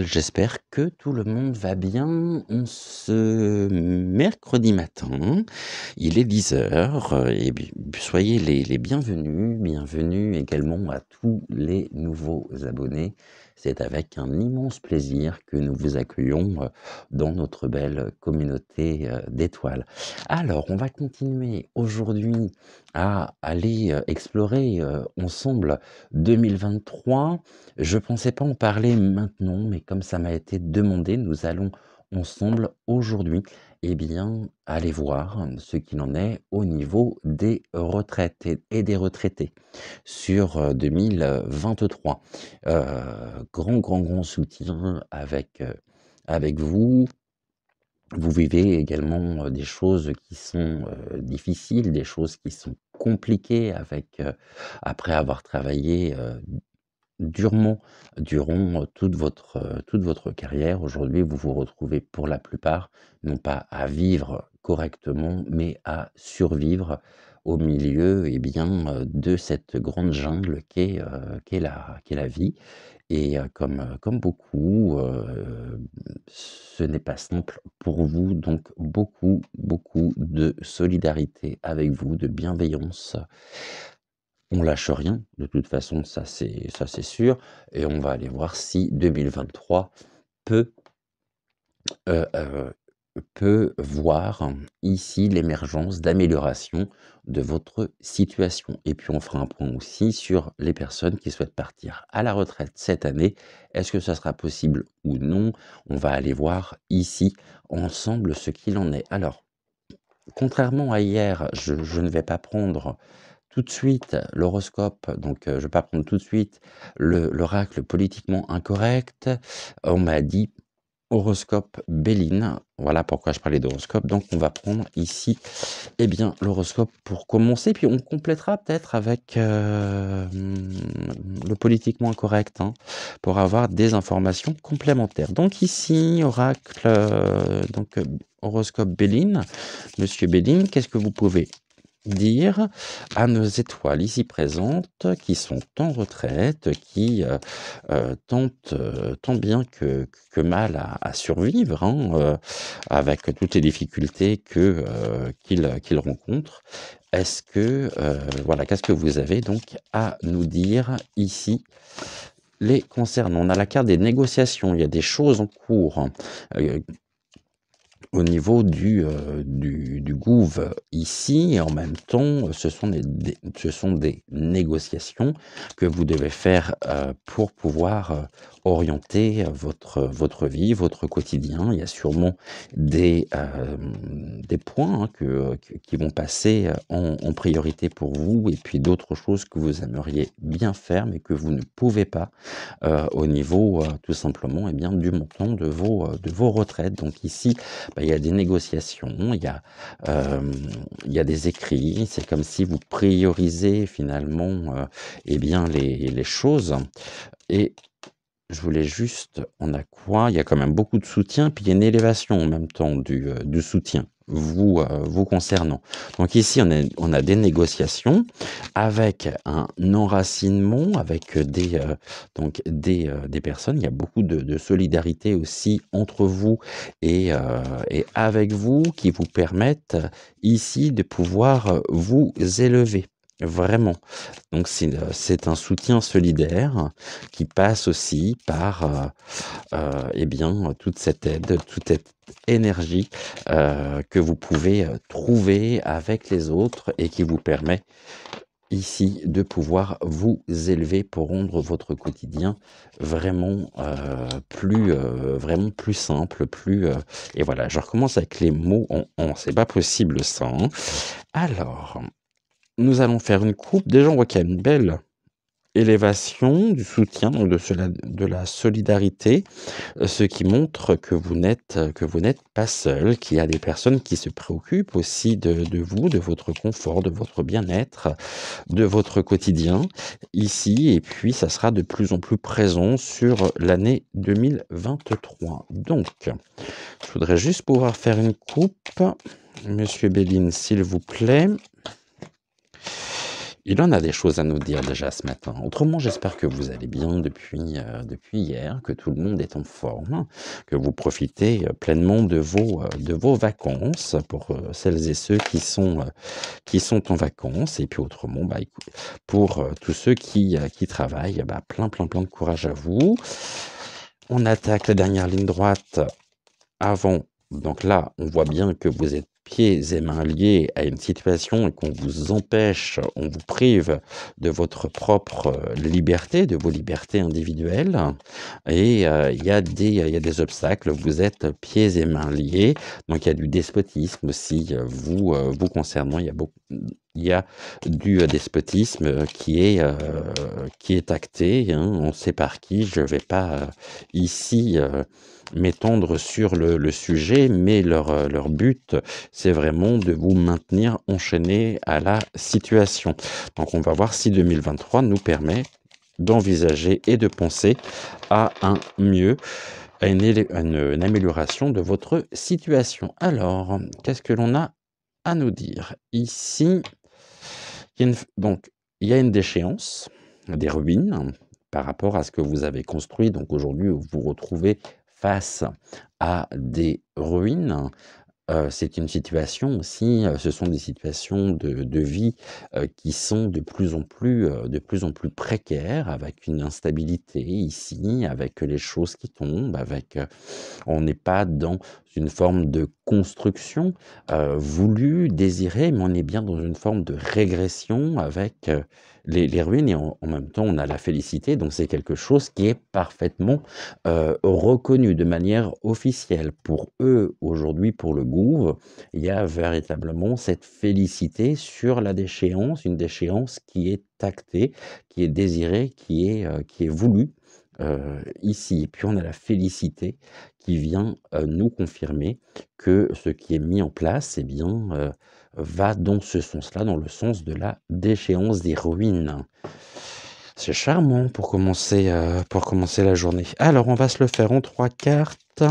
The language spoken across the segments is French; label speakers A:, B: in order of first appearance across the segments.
A: j'espère que tout le monde va bien. On ce mercredi matin, il est 10 heures et soyez les bienvenus. Bienvenue également à tous les nouveaux abonnés. C'est avec un immense plaisir que nous vous accueillons, dans notre belle communauté, d'étoiles. Alors, on va continuer aujourd'hui à aller, explorer, ensemble 2023. Je pensais pas en parler maintenant, mais comme ça m'a été demandé, nous allons ensemble aujourd'hui, aller voir ce qu'il en est au niveau des retraites et des retraités sur 2023. Grand soutien avec vous. Vous vivez également des choses qui sont difficiles, des choses qui sont compliquées après avoir travaillé durement durant toute votre carrière. Aujourd'hui, vous vous retrouvez pour la plupart, non pas à vivre correctement, mais à survivre au milieu, de cette grande jungle qu'est la vie. Comme beaucoup, ce n'est pas simple pour vous, donc beaucoup de solidarité avec vous, de bienveillance. On lâche rien, de toute façon, ça c'est sûr, et on va aller voir si 2023 peut, heu heu, peut voir ici l'émergence d'amélioration de votre situation. Et puis on fera un point aussi sur les personnes qui souhaitent partir à la retraite cette année. Est-ce que ça sera possible ou non? On va aller voir ici ensemble ce qu'il en est. Alors, contrairement à hier, je ne vais pas prendre tout de suite l'horoscope, donc je vais pas prendre tout de suite l'oracle politiquement incorrect. On m'a dit horoscope Béline, voilà pourquoi je parlais d'horoscope. Donc on va prendre ici, l'horoscope pour commencer, puis on complétera peut-être avec, le politiquement incorrect, hein, pour avoir des informations complémentaires. Donc ici, oracle, horoscope Béline. Monsieur Béline, qu'est-ce que vous pouvez dire à nos étoiles ici présentes qui sont en retraite, qui tentent tant bien que mal à survivre, hein, avec toutes les difficultés qu'ils rencontrent. Est-ce que, voilà, qu'est-ce que vous avez donc à nous dire ici les concernant? On a la carte des négociations, il y a des choses en cours, hein, au niveau du gouv ici, et en même temps, ce sont des négociations que vous devez faire, pour pouvoir, orienter votre vie, votre quotidien. Il y a sûrement des points, hein, qui vont passer, en priorité pour vous, et puis d'autres choses que vous aimeriez bien faire, mais que vous ne pouvez pas, au niveau, tout simplement, du montant de vos retraites. Donc ici, il y a des négociations, il y a des écrits. C'est comme si vous priorisez finalement, les choses. Et je voulais juste, on a quoi? Il y a quand même beaucoup de soutien, puis il y a une élévation en même temps du soutien, vous concernant. Donc ici, on a des négociations avec un enracinement, avec des personnes. Il y a beaucoup de solidarité aussi entre vous et avec vous, qui vous permettent ici de pouvoir vous élever. Vraiment. Donc c'est un soutien solidaire qui passe aussi par toute cette aide, toute cette énergie que vous pouvez trouver avec les autres, et qui vous permet ici de pouvoir vous élever pour rendre votre quotidien vraiment vraiment plus simple, et voilà, je recommence avec les mots en c'est pas possible ça, hein. Alors, nous allons faire une coupe. Déjà, on voit qu'il y a une belle élévation du soutien, donc de la solidarité, ce qui montre que vous n'êtes pas seul, qu'il y a des personnes qui se préoccupent aussi de vous, de votre confort, de votre bien-être, de votre quotidien ici, et puis ça sera de plus en plus présent sur l'année 2023. Donc, je voudrais juste pouvoir faire une coupe. Monsieur Béline, s'il vous plaît. Il en a des choses à nous dire déjà ce matin. Autrement, j'espère que vous allez bien depuis hier, que tout le monde est en forme, que vous profitez pleinement de vos vacances pour celles et ceux qui sont en vacances. Et puis autrement, bah, pour tous ceux qui travaillent, bah, plein de courage à vous. On attaque la dernière ligne droite avant. Donc là, on voit bien que vous êtes pieds et mains liés à une situation et qu'on vous empêche, on vous prive de votre propre liberté, de vos libertés individuelles. Et il y a des obstacles, vous êtes pieds et mains liés. Donc il y a du despotisme aussi vous concernant. Il y a du despotisme qui est acté, hein, on sait par qui. Je ne vais pas ici m'étendre sur le sujet, mais leur but, c'est vraiment de vous maintenir enchaîné à la situation. Donc on va voir si 2023 nous permet d'envisager et de penser à un mieux, à une amélioration de votre situation. Alors, qu'est-ce que l'on a à nous dire ici? Donc, il y a une déchéance, des ruines par rapport à ce que vous avez construit. Donc aujourd'hui, vous vous retrouvez face à des ruines. C'est une situation aussi, ce sont des situations de vie qui sont de plus en plus précaires, avec une instabilité ici, avec les choses qui tombent, avec on n'est pas dans une forme de construction voulue, désirée, mais on est bien dans une forme de régression avec les ruines et en même temps on a la félicité. Donc c'est quelque chose qui est parfaitement reconnu de manière officielle. Pour eux, aujourd'hui, pour le Gouv, il y a véritablement cette félicité sur la déchéance, une déchéance qui est actée, qui est désirée, qui est voulue ici. Et puis on a la félicité qui vient nous confirmer que ce qui est mis en place, eh bien, va dans ce sens-là, dans le sens de la déchéance des ruines. C'est charmant pour commencer la journée. Alors, on va se le faire en 3 cartes.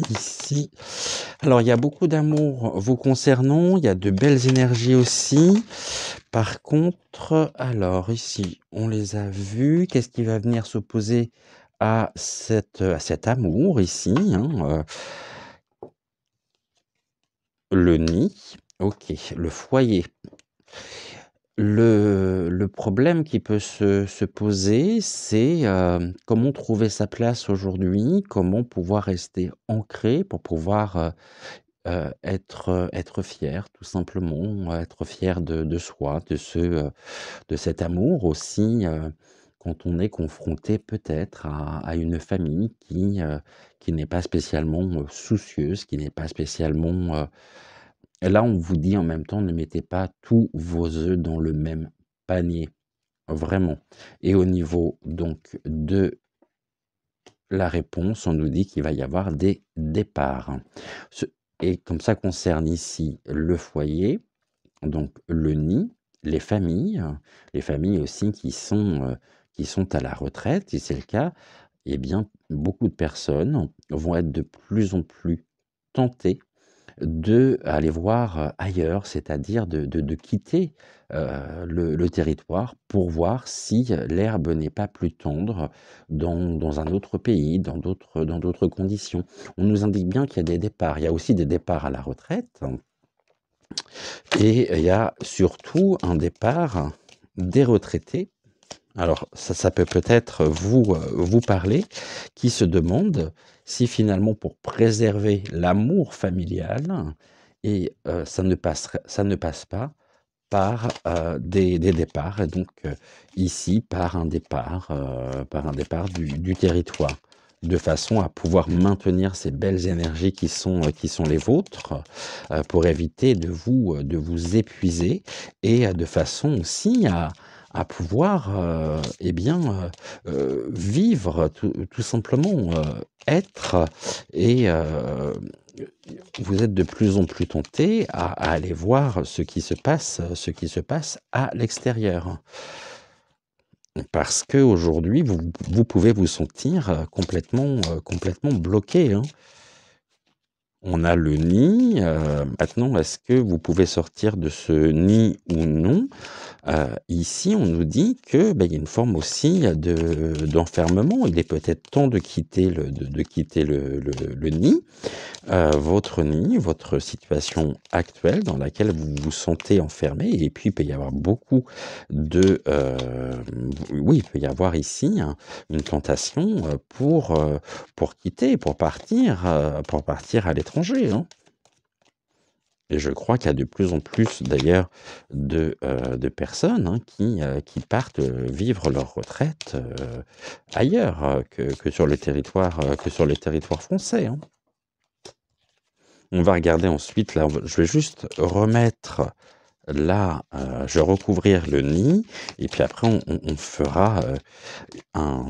A: Ici. Alors, il y a beaucoup d'amour vous concernant, il y a de belles énergies aussi. Par contre, alors ici, on les a vus. Qu'est-ce qui va venir s'opposer à cet amour ici, hein, le nid, ok, le foyer. Le problème qui peut se poser, c'est comment trouver sa place aujourd'hui, comment pouvoir rester ancré pour pouvoir être fier, tout simplement, être fier de soi, de cet amour aussi, quand on est confronté peut-être à une famille qui n'est pas spécialement soucieuse, qui n'est pas spécialement là, on vous dit en même temps, ne mettez pas tous vos œufs dans le même panier, vraiment. Et au niveau donc de la réponse, on nous dit qu'il va y avoir des départs. Et comme ça concerne ici le foyer, donc le nid, les familles aussi qui sont à la retraite, si c'est le cas, eh bien, beaucoup de personnes vont être de plus en plus tentées d'aller voir ailleurs, c'est-à-dire de quitter le territoire pour voir si l'herbe n'est pas plus tendre dans un autre pays, dans d'autres conditions. On nous indique bien qu'il y a des départs. Il y a aussi des départs à la retraite et il y a surtout un départ des retraités. Alors ça peut peut-être vous parler, qui se demandent si finalement pour préserver l'amour familial et ça ne passe pas par, des départs et donc ici par un départ du territoire. De façon à pouvoir maintenir ces belles énergies qui sont les vôtres, pour éviter de vous épuiser et de façon aussi à pouvoir, eh bien, vivre tout simplement, être et vous êtes de plus en plus tenté à aller voir ce qui se passe à l'extérieur. Parce qu'aujourd'hui, vous pouvez vous sentir complètement bloqué, hein. On a le nid, maintenant est-ce que vous pouvez sortir de ce nid ou non? Ici, on nous dit que, il y a une forme aussi d'enfermement. Il est peut-être temps de quitter de quitter le nid, votre nid, votre situation actuelle dans laquelle vous vous sentez enfermé et puis il peut y avoir beaucoup de, oui, il peut y avoir ici une tentation, pour quitter, pour partir à l'étranger, hein. Et je crois qu'il y a de plus en plus d'ailleurs de personnes, hein, qui partent, vivre leur retraite, ailleurs, que sur le territoire français, hein. On va regarder ensuite là, je vais juste remettre là, je vais recouvrir le nid et puis après on fera, un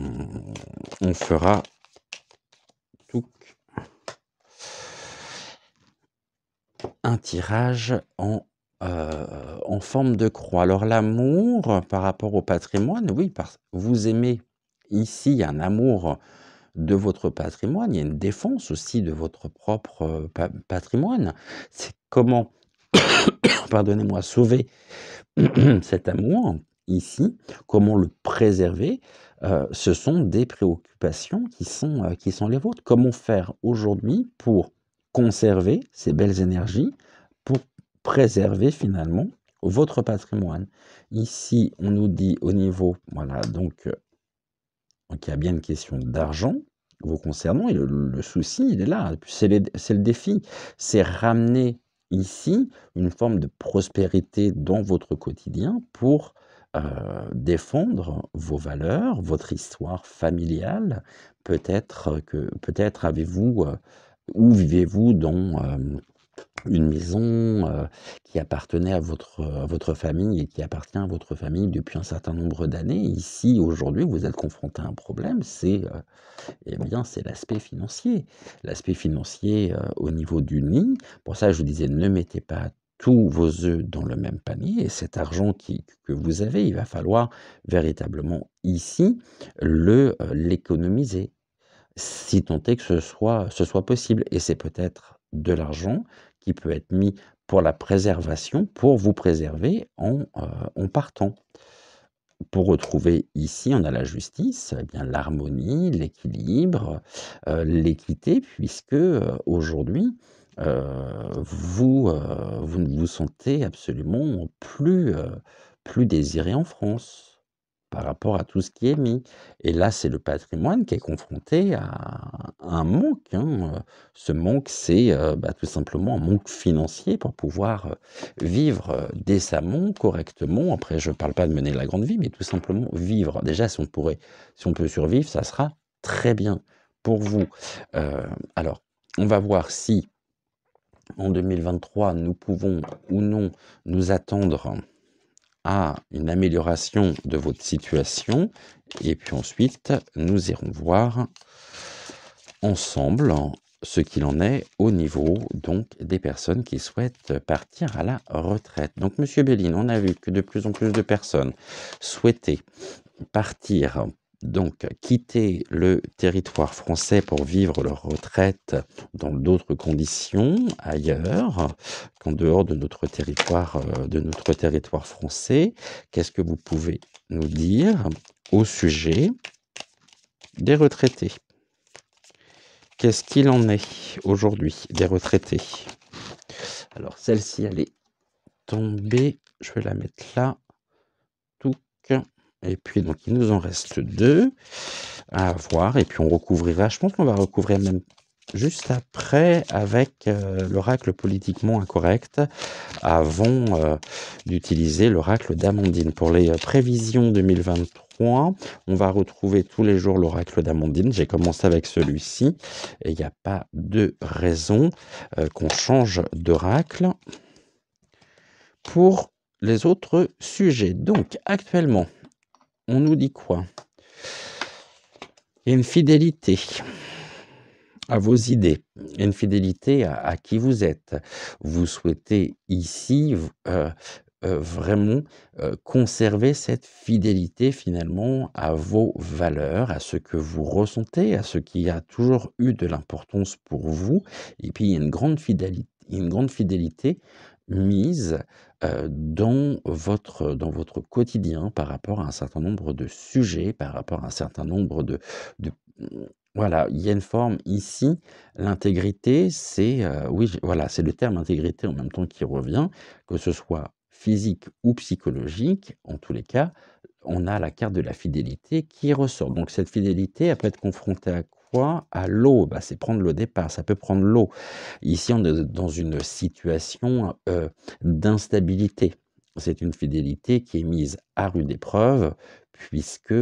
A: on fera touc, un tirage en forme de croix. Alors l'amour par rapport au patrimoine, oui, parce vous aimez ici, il y a un amour de votre patrimoine, il y a une défense aussi de votre propre, patrimoine. C'est comment, pardonnez-moi, sauver cet amour ici, comment le préserver, ce sont des préoccupations qui sont les vôtres. Comment faire aujourd'hui pour conserver ces belles énergies, pour préserver finalement votre patrimoine? Ici, on nous dit au niveau, voilà, donc il y a bien une question d'argent vous concernant et le souci, il est là. C'est le défi, c'est ramener ici une forme de prospérité dans votre quotidien pour, défendre vos valeurs, votre histoire familiale. Peut-être avez-vous, ou vivez-vous dans, une maison, qui appartenait à votre famille et qui appartient à votre famille depuis un certain nombre d'années. Ici, aujourd'hui, vous êtes confronté à un problème, eh bien, c'est l'aspect financier. L'aspect financier, au niveau du nid. Pour ça, je vous disais, ne mettez pas tous vos œufs dans le même panier et cet argent que vous avez, il va falloir véritablement ici l'économiser, si tant est que ce soit possible et c'est peut-être de l'argent qui peut être mis pour la préservation, pour vous préserver en partant. Pour retrouver ici, on a la justice, eh bien l'harmonie, l'équilibre, l'équité puisque, aujourd'hui, vous ne vous sentez absolument plus désiré en France, par rapport à tout ce qui est mis et là, c'est le patrimoine qui est confronté à un manque, hein, ce manque, c'est, tout simplement un manque financier pour pouvoir, vivre, décemment, correctement. Après, je ne parle pas de mener la grande vie, mais tout simplement vivre. Déjà, si on peut survivre, ça sera très bien pour vous. Alors, on va voir si en 2023, nous pouvons ou non nous attendre à une amélioration de votre situation et puis ensuite, nous irons voir ensemble ce qu'il en est au niveau donc des personnes qui souhaitent partir à la retraite. Donc monsieur Béline, on a vu que de plus en plus de personnes souhaitaient partir, donc quitter le territoire français pour vivre leur retraite dans d'autres conditions ailleurs qu'en dehors de notre territoire français. Qu'est-ce que vous pouvez nous dire au sujet des retraités? Qu'est-ce qu'il en est aujourd'hui des retraités? Alors celle-ci, elle est tombée, je vais la mettre là, touc, et puis donc il nous en reste 2 à voir et puis on recouvrira, je pense qu'on va recouvrir même juste après avec, l'oracle politiquement incorrect avant, d'utiliser l'oracle d'Amandine. Pour les, prévisions 2023, on va retrouver tous les jours l'oracle d'Amandine. J'ai commencé avec celui-ci et il n'y a pas de raison, qu'on change d'oracle pour les autres sujets. Donc actuellement, on nous dit quoi? Il y a une fidélité à vos idées, une fidélité à qui vous êtes. Vous souhaitez ici vraiment, conserver cette fidélité finalement à vos valeurs, à ce que vous ressentez, à ce qui a toujours eu de l'importance pour vous et puis il y a une grande fidélité mise, dans votre quotidien par rapport à un certain nombre de sujets, par rapport à un certain nombre de mmh, voilà, il y a une forme ici, l'intégrité, c'est, oui, voilà, c'est le terme intégrité en même temps qui revient, que ce soit physique ou psychologique, en tous les cas, on a la carte de la fidélité qui ressort. Donc cette fidélité, elle peut être confrontée à quoi? À l'eau, bah, c'est prendre le départ, ça peut prendre l'eau. Ici, on est dans une situation, d'instabilité. C'est une fidélité qui est mise à rude épreuve puisque,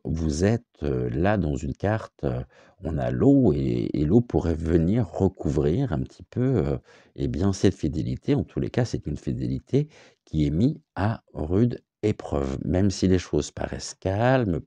A: vous êtes, là dans une carte, on a l'eau et l'eau pourrait venir recouvrir un petit peu, eh bien cette fidélité. En tous les cas, c'est une fidélité qui est mise à rude épreuve. Même si les choses paraissent calmes,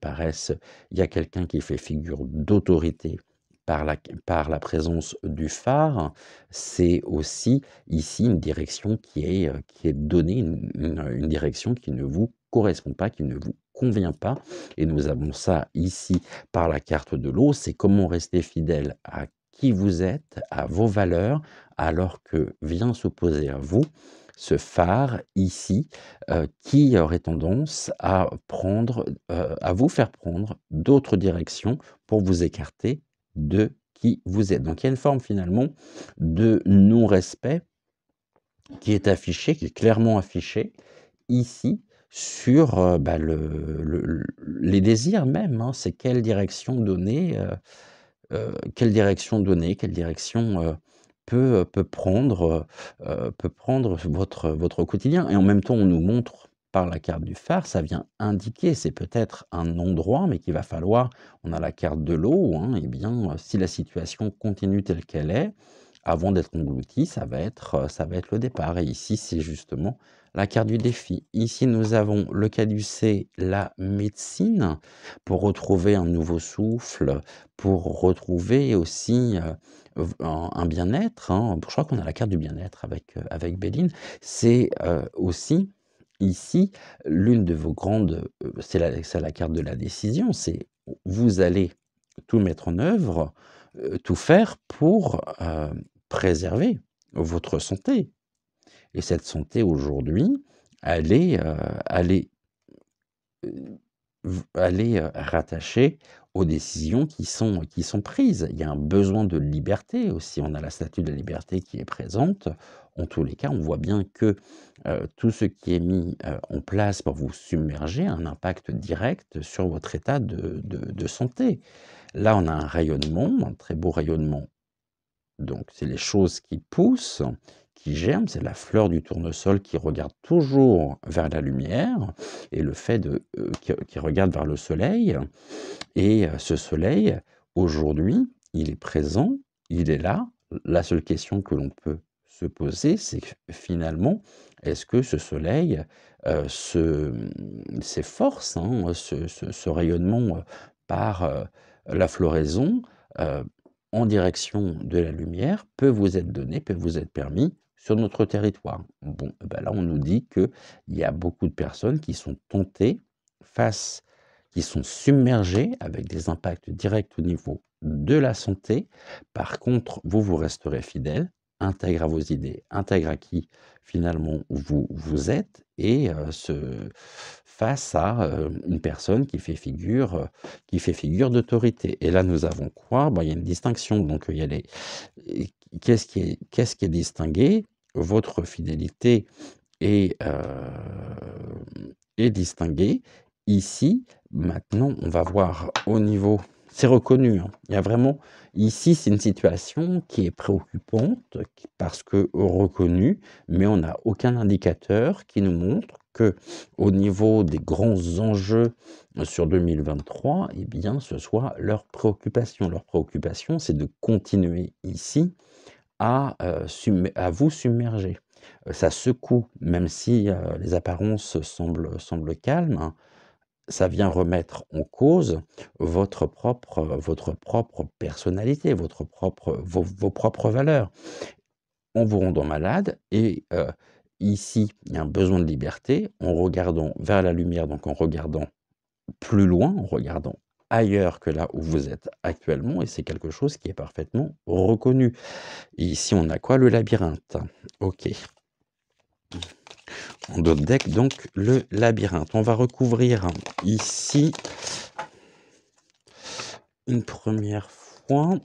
A: il y a quelqu'un qui fait figure d'autorité par la présence du phare, c'est aussi ici une direction qui est donnée, une direction qui ne vous correspond pas, qui ne vous convient pas et nous avons ça ici par la carte de l'eau, c'est comment rester fidèle à qui vous êtes, à vos valeurs, alors que vient s'opposer à vous ce phare ici, qui aurait tendance à vous faire prendre d'autres directions pour vous écarter de qui vous êtes. Donc il y a une forme finalement de non-respect qui est affichée, qui est clairement affichée ici sur, bah, les désirs même, hein. C'est quelle direction donner, quelle direction, peut prendre votre quotidien et en même temps, on nous montre par la carte du phare, ça vient indiquer, c'est peut-être un endroit, mais qu'il va falloir on a la carte de l'eau, hein, et bien, si la situation continue telle qu'elle est, avant d'être engloutie, ça va être le départ et ici, c'est justement la carte du défi. Ici, nous avons le caducée, la médecine, pour retrouver un nouveau souffle, pour retrouver aussi, un bien-être, hein. Je crois qu'on a la carte du bien-être avec Béline. C'est, aussi ici l'une de vos grandes, c'est la carte de la décision, c'est vous allez tout mettre en œuvre, tout faire pour, préserver votre santé et cette santé aujourd'hui, elle est, elle est elle est, rattachée aux décisions qui sont prises. Il y a un besoin de liberté aussi. On a la statue de la liberté qui est présente. En tous les cas, on voit bien que, tout ce qui est mis, en place pour vous submerger a un impact direct sur votre état de santé. Là, on a un rayonnement, un très beau rayonnement, donc c'est les choses qui poussent, qui germent, c'est la fleur du tournesol qui regarde toujours vers la lumière et le fait qui regarde vers le soleil et ce soleil, aujourd'hui, il est présent, il est là. La seule question que l'on peut se poser, c'est que finalement, est-ce que ce soleil, ces forces, hein, ce rayonnement, par, la floraison, heu, en direction de la lumière peut vous être donné, peut vous être permis sur notre territoire. Bon, bah, là, on nous dit qu'il y a beaucoup de personnes qui sont tentées face qui sont submergés avec des impacts directs au niveau de la santé. Par contre, vous, vous resterez fidèle, intègre à vos idées, intègre à qui finalement vous êtes et face à une personne qui fait figure d'autorité. Et là, nous avons quoi? Bon, il y a une distinction. Donc, il y a les... qu'est-ce qui est distingué? Votre fidélité est, est distinguée. Ici, maintenant, on va voir au niveau c'est reconnu, hein. Il y a vraiment ici, c'est une situation qui est préoccupante parce que reconnue, mais on n'a aucun indicateur qui nous montre que au niveau des grands enjeux sur 2023, eh bien, ce soit leur préoccupation. Leur préoccupation, c'est de continuer ici à vous submerger. Ça secoue, même si, les apparences semblent calmes, hein, ça vient remettre en cause votre propre personnalité, vos propres valeurs, en vous rendant malade ici, il y a un besoin de liberté en regardant vers la lumière, donc en regardant plus loin, en regardant ailleurs que là où vous êtes actuellement, et c'est quelque chose qui est parfaitement reconnu. Et ici, on a quoi? Le labyrinthe. OK. En d'autres decks, donc, le labyrinthe. On va recouvrir ici une première fois.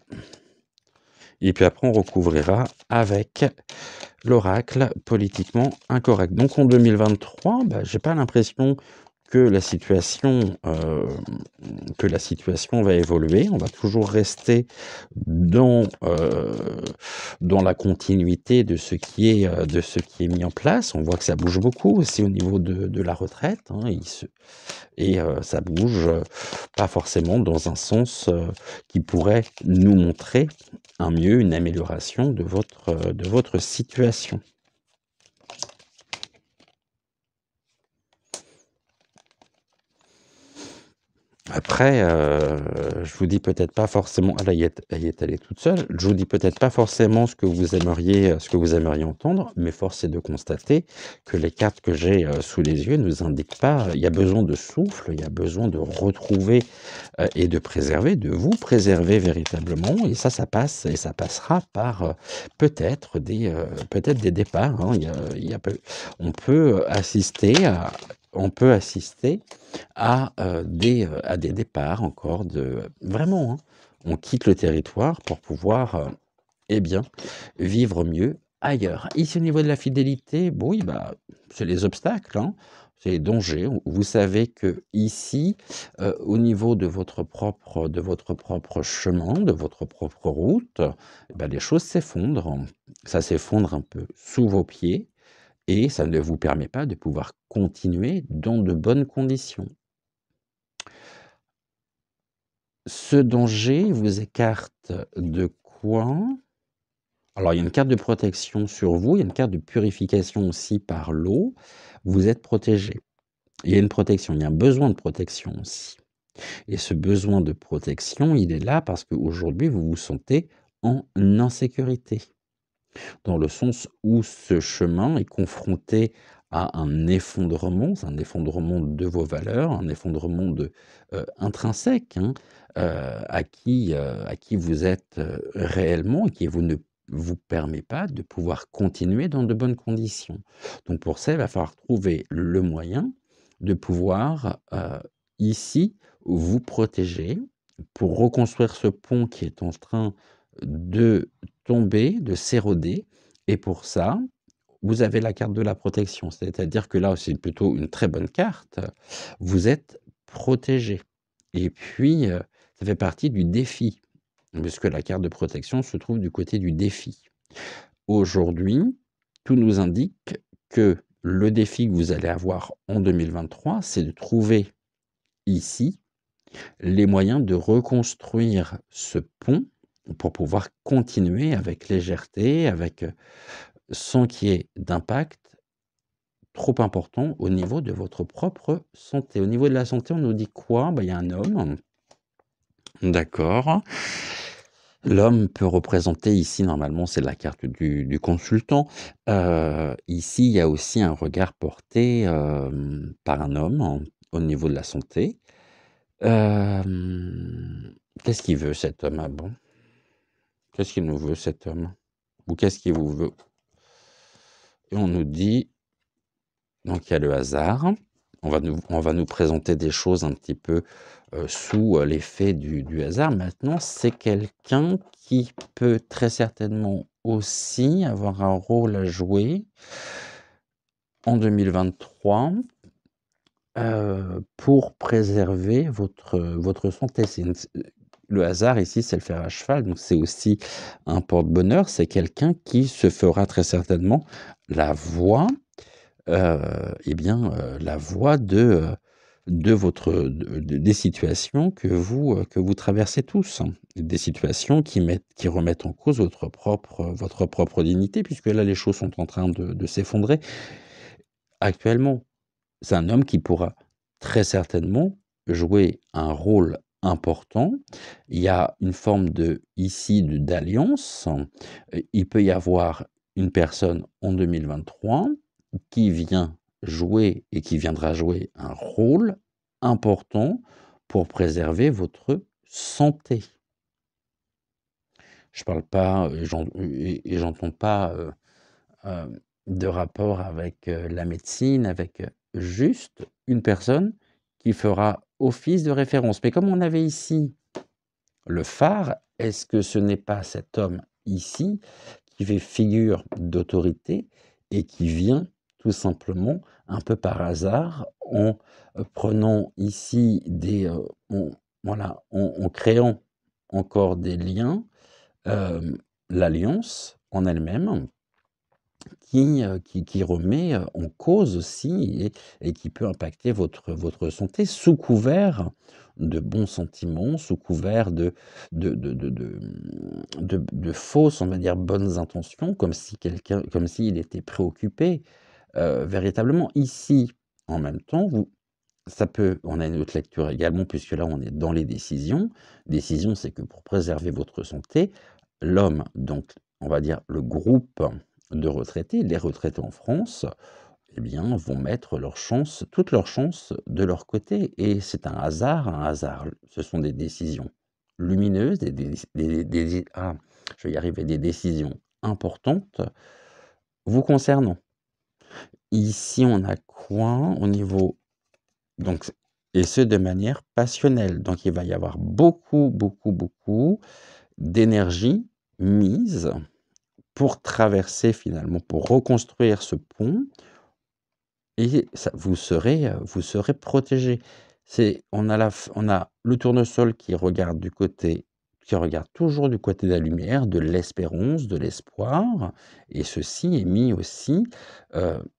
A: Et puis après, on recouvrira avec l'oracle politiquement incorrect. Donc en 2023, j'ai pas l'impression que la situation va évoluer. On va toujours rester dans la continuité de ce qui est mis en place. On voit que ça bouge beaucoup aussi au niveau de la retraite, hein, ça bouge pas forcément dans un sens qui pourrait nous montrer un mieux, une amélioration de votre situation. Après, je vous dis peut-être pas forcément, ah là, elle y est allée toute seule. Je vous dis peut-être pas forcément ce que vous aimeriez entendre, mais force est de constater que les cartes que j'ai sous les yeux nous indiquent pas. Il y a besoin de souffle, il y a besoin de retrouver et de préserver, de vous préserver véritablement. Et ça passe et ça passera par peut-être des départs, hein. On peut assister à des départs encore vraiment, hein. On quitte le territoire pour pouvoir, eh bien, vivre mieux ailleurs. Ici, au niveau de la fidélité, bon, oui, c'est les obstacles, hein, c'est les dangers. Vous savez que ici, au niveau de votre propre chemin, de votre propre route, les choses s'effondrent. Ça s'effondre un peu sous vos pieds et ça ne vous permet pas de pouvoir continuer dans de bonnes conditions. Ce danger vous écarte de quoi? Alors, il y a une carte de protection sur vous, il y a une carte de purification aussi par l'eau. Vous êtes protégé. Il y a une protection, il y a un besoin de protection aussi. Et ce besoin de protection, il est là parce qu'aujourd'hui, vous vous sentez en insécurité. Dans le sens où ce chemin est confronté à un effondrement, c'est un effondrement de vos valeurs, un effondrement intrinsèque, hein, à qui vous êtes réellement et qui ne vous permet pas de pouvoir continuer dans de bonnes conditions. Donc pour ça, il va falloir trouver le moyen de pouvoir ici vous protéger pour reconstruire ce pont qui est en train de tomber, de s'éroder. Et pour ça, vous avez la carte de la protection. C'est-à-dire que là, c'est plutôt une très bonne carte. Vous êtes protégé. Et puis, ça fait partie du défi, puisque la carte de protection se trouve du côté du défi. Aujourd'hui, tout nous indique que le défi que vous allez avoir en 2023, c'est de trouver ici les moyens de reconstruire ce pont pour pouvoir continuer avec légèreté, sans qu'il y ait d'impact trop important au niveau de votre propre santé. Au niveau de la santé, on nous dit quoi? Il y a un homme. D'accord. L'homme peut représenter ici, normalement, c'est la carte du consultant. Ici, il y a aussi un regard porté par un homme au niveau de la santé. Qu'est-ce qu'il veut cet homme? Ah bon? Qu'est-ce qu'il nous veut cet homme? Ou qu'est-ce qu'il vous veut? Et on nous dit, donc il y a le hasard. On va nous présenter des choses un petit peu sous l'effet du hasard. Maintenant, c'est quelqu'un qui peut très certainement aussi avoir un rôle à jouer en 2023 pour préserver votre santé. Le hasard ici, c'est le fer à cheval, donc c'est aussi un porte-bonheur. C'est quelqu'un qui se fera très certainement la voix, la voix des situations que vous traversez tous, hein. Des situations qui remettent en cause votre propre dignité, puisque là, les choses sont en train de s'effondrer. Actuellement, c'est un homme qui pourra très certainement jouer un rôle important. Il y a une forme d'alliance. Il peut y avoir une personne en 2023 qui vient jouer et qui viendra jouer un rôle important pour préserver votre santé. Je parle pas, et j'entends pas, de rapport avec, la médecine, avec, juste une personne qui fera office de référence. Mais comme on avait ici le phare, est-ce que ce n'est pas cet homme ici qui fait figure d'autorité et qui vient tout simplement, un peu par hasard, en, prenant ici en créant encore des liens, l'alliance en elle-même qui remet, en cause aussi et qui peut impacter votre santé sous couvert de bons sentiments, sous couvert de fausses, on va dire, bonnes intentions, comme s'il était préoccupé, véritablement. Ici, en même temps, on a une autre lecture également, puisque là, on est dans les décisions. Décision, c'est que pour préserver votre santé, l'homme, donc, on va dire le groupe de retraités, les retraités en France, eh bien, vont mettre toutes leurs chances de leur côté. Et c'est un hasard, ce sont des décisions lumineuses, je vais y arriver, des décisions importantes vous concernant. Ici, on a quoi au niveau... Donc, et ce, de manière passionnelle. Donc, il va y avoir beaucoup, beaucoup, beaucoup d'énergie mise pour traverser finalement, pour reconstruire ce pont, et vous serez protégé. On a le tournesol qui regarde toujours du côté de la lumière, de l'espérance, de l'espoir, et ceci est mis aussi,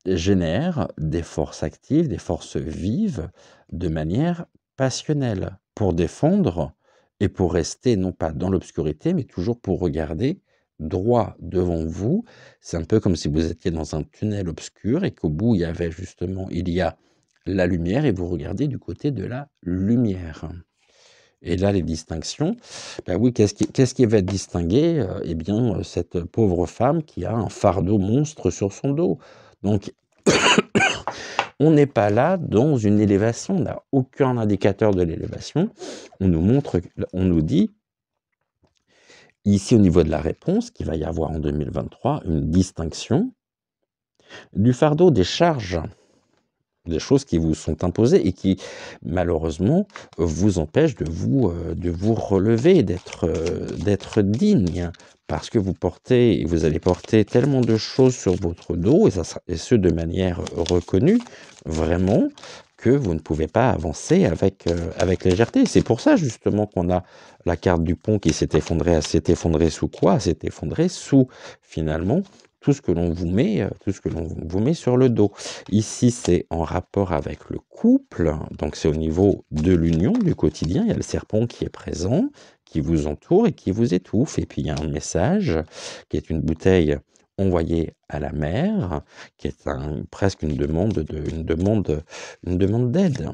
A: génère des forces actives, des forces vives, de manière passionnelle, pour défendre et pour rester non pas dans l'obscurité, mais toujours pour regarder droit devant vous. C'est un peu comme si vous étiez dans un tunnel obscur et qu'au bout, il y a la lumière et vous regardez du côté de la lumière. Et là, les distinctions, ben oui, qu'est-ce qui va distinguer? Eh bien, cette pauvre femme qui a un fardeau monstre sur son dos. Donc, on n'est pas là dans une élévation, on n'a aucun indicateur de l'élévation. On nous dit, ici au niveau de la réponse, qu'il va y avoir en 2023 une distinction du fardeau des charges, des choses qui vous sont imposées et qui, malheureusement, vous empêchent de vous relever, d'être digne, parce que vous allez porter tellement de choses sur votre dos, et ce de manière reconnue, vraiment, que vous ne pouvez pas avancer avec légèreté. C'est pour ça, justement, qu'on a la carte du pont qui s'est effondrée. Elle s'est effondrée sous quoi? Elle s'est effondrée sous, finalement, tout ce que l'on vous met sur le dos. Ici, c'est en rapport avec le couple, donc c'est au niveau de l'union, du quotidien. Il y a le serpent qui est présent, qui vous entoure et qui vous étouffe. Et puis il y a un message qui est une bouteille envoyée à la mer, qui est presque une demande d'aide,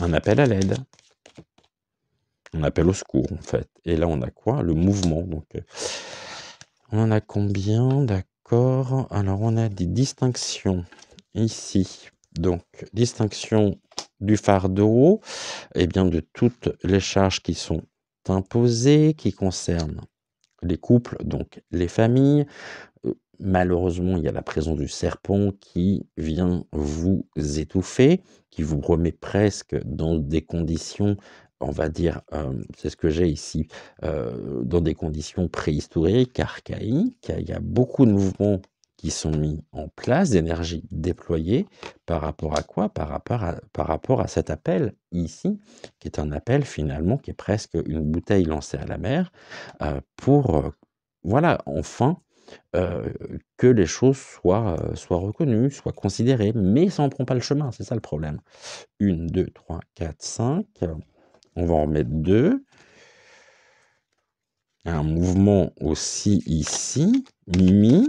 A: un appel à l'aide, un appel au secours en fait. Et là, on a quoi? Le mouvement. Donc, on en a combien? D'accord. Alors, on a des distinctions ici. Donc, distinction du fardeau, et bien de toutes les charges qui sont imposées, qui concernent les couples, donc les familles. Malheureusement, il y a la présence du serpent qui vient vous étouffer, qui vous remet presque dans des conditions, on va dire, c'est ce que j'ai ici, dans des conditions préhistoriques, archaïques. Il y a beaucoup de mouvements qui sont mis en place, d'énergie déployée. Par rapport à quoi? Par rapport à cet appel ici, qui est un appel finalement qui est presque une bouteille lancée à la mer, pour, voilà, enfin, que les choses soient reconnues, soient considérées, mais ça en prend pas le chemin, c'est ça le problème. 1, 2, 3, 4, 5, on va en mettre 2. Un mouvement aussi ici, mis.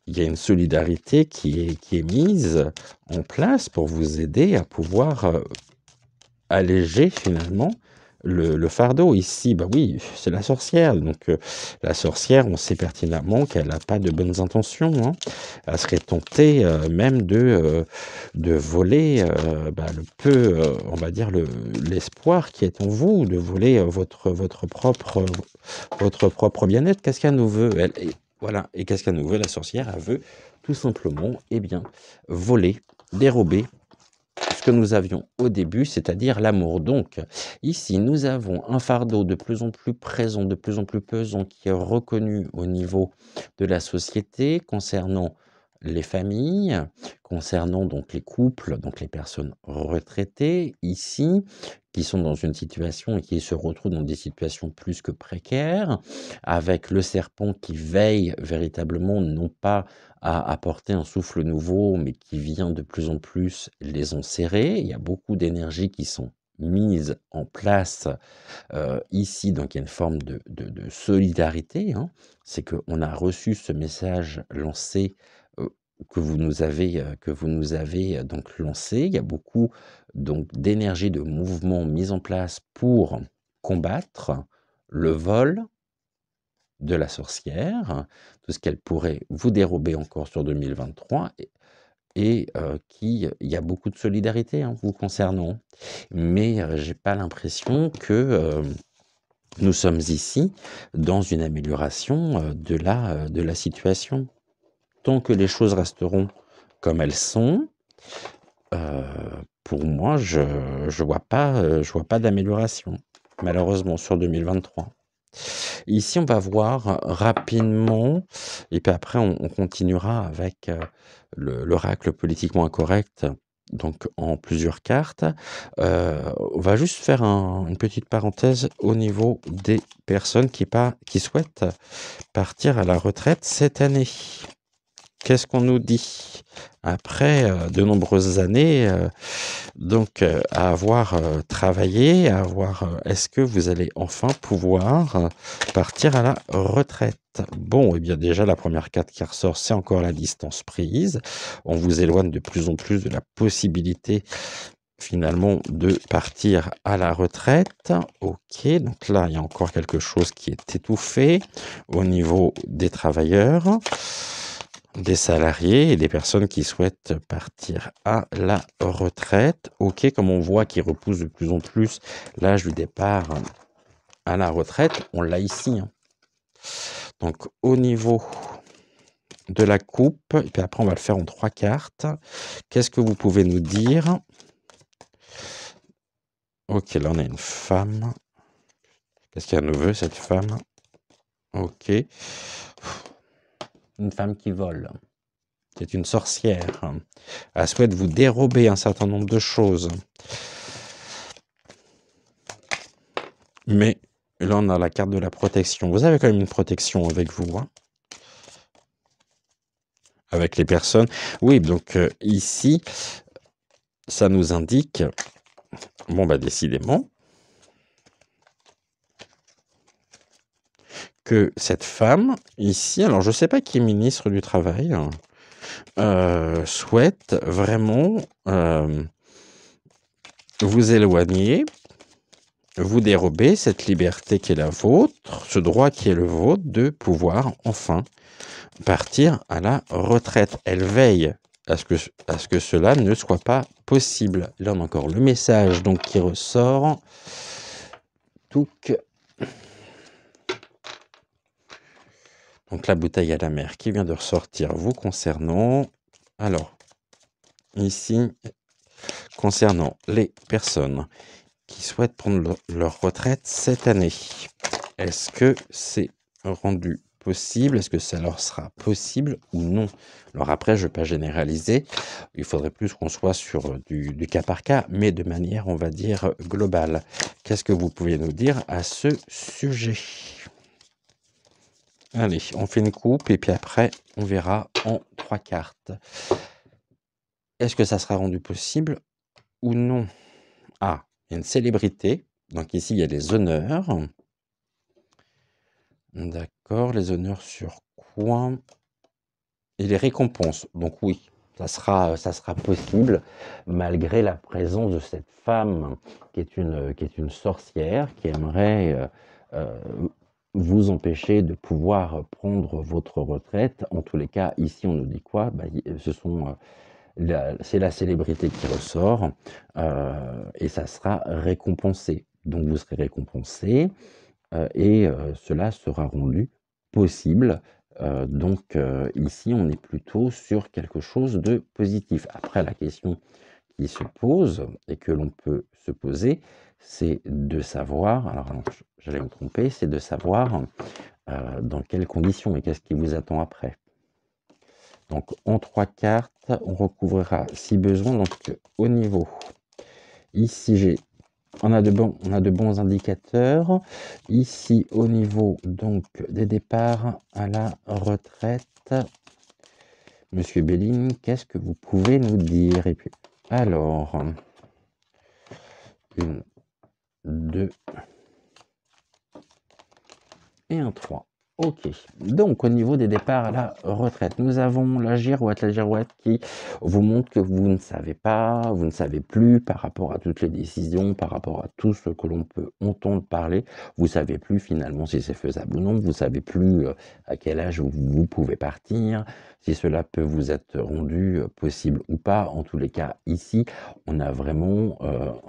A: Il y a une solidarité qui est mise en place pour vous aider à pouvoir alléger finalement le fardeau ici, bah oui, c'est la sorcière. Donc, la sorcière, on sait pertinemment qu'elle n'a pas de bonnes intentions, hein. Elle serait tentée même de voler le peu, on va dire, l'espoir qui est en vous, de voler votre propre bien-être. Qu'est-ce qu'elle nous veut voilà. Et qu'est-ce qu'elle nous veut, la sorcière? Elle veut tout simplement, eh bien, voler, dérober ce que nous avions au début, c'est-à-dire l'amour. Donc, ici, nous avons un fardeau de plus en plus présent, de plus en plus pesant, qui est reconnu au niveau de la société concernant les familles, concernant donc les couples, donc les personnes retraitées, ici, qui sont dans une situation et qui se retrouvent dans des situations plus que précaires, avec le serpent qui veille véritablement non pas à apporter un souffle nouveau, mais qui vient de plus en plus les enserrer. Il y a beaucoup d'énergies qui sont mises en place ici, donc il y a une forme de solidarité, hein. C'est qu'on a reçu ce message lancé que vous nous avez donc lancé. Il y a beaucoup donc d'énergie, de mouvements mis en place pour combattre le vol de la sorcière, tout ce qu'elle pourrait vous dérober encore sur 2023 et il y a beaucoup de solidarité, hein, vous concernant. Mais j'ai pas l'impression que nous sommes ici dans une amélioration de la situation. Tant que les choses resteront comme elles sont, pour moi, je vois pas d'amélioration, malheureusement, sur 2023. Ici, on va voir rapidement, et puis après, on continuera avec l'oracle politiquement incorrect, donc en plusieurs cartes. On va juste faire une petite parenthèse au niveau des personnes qui souhaitent partir à la retraite cette année. Qu'est-ce qu'on nous dit? Après de nombreuses années, à avoir travaillé, à avoir est-ce que vous allez enfin pouvoir partir à la retraite? Bon, eh bien déjà la première carte qui ressort, c'est encore la distance prise. On vous éloigne de plus en plus de la possibilité finalement de partir à la retraite. Ok, donc là il y a encore quelque chose qui est étouffé au niveau des travailleurs, des salariés et des personnes qui souhaitent partir à la retraite. Ok, comme on voit qui repousse de plus en plus l'âge du départ à la retraite, on l'a ici, hein. Donc au niveau de la coupe, et puis après on va le faire en 3 cartes. Qu'est-ce que vous pouvez nous dire? Ok, là on a une femme. Qu'est-ce qu'elle nous veut, cette femme? Ok. Une femme qui vole. C'est une sorcière. Elle souhaite vous dérober un certain nombre de choses. Mais là, on a la carte de la protection. Vous avez quand même une protection avec vous, hein, avec les personnes. Oui, donc ici, ça nous indique, bon, bah décidément, que cette femme, ici, alors je ne sais pas qui est ministre du Travail, souhaite vraiment vous éloigner, vous dérober cette liberté qui est la vôtre, ce droit qui est le vôtre de pouvoir enfin partir à la retraite. Elle veille à ce que cela ne soit pas possible. Là, on a encore le message donc qui ressort. Donc la bouteille à la mer qui vient de ressortir vous concernant. Alors, ici, concernant les personnes qui souhaitent prendre leur retraite cette année, est-ce que c'est rendu possible? Est-ce que ça leur sera possible ou non? Alors après, je ne vais pas généraliser. Il faudrait plus qu'on soit sur du cas par cas, mais de manière, on va dire, globale. Qu'est-ce que vous pouvez nous dire à ce sujet? Allez, on fait une coupe et puis après, on verra en 3 cartes. Est-ce que ça sera rendu possible ou non? Ah, il y a une célébrité. Donc ici, il y a les honneurs. D'accord, les honneurs sur quoi? Et les récompenses. Donc oui, ça sera possible malgré la présence de cette femme qui est une sorcière, qui aimerait vous empêcher de pouvoir prendre votre retraite. En tous les cas, ici, on nous dit quoi? Bah, c'est la célébrité qui ressort et ça sera récompensé. Donc vous serez récompensé et cela sera rendu possible. Ici, on est plutôt sur quelque chose de positif. Après, la question qui se pose et que l'on peut se poser, c'est de savoir, alors non, j'allais me tromper, c'est de savoir dans quelles conditions et qu'est-ce qui vous attend après. Donc en 3 cartes, on recouvrira si besoin. Donc au niveau, ici on a de bons indicateurs. Ici au niveau donc des départs à la retraite, Monsieur Béline, qu'est-ce que vous pouvez nous dire? Et puis alors, 1, 2 et un 3. Ok, donc au niveau des départs à la retraite, nous avons la girouette qui vous montre que vous ne savez pas, vous ne savez plus par rapport à toutes les décisions, par rapport à tout ce que l'on peut entendre parler, vous savez plus finalement si c'est faisable ou non, vous savez plus à quel âge vous pouvez partir, si cela peut vous être rendu possible ou pas. En tous les cas, ici, on a vraiment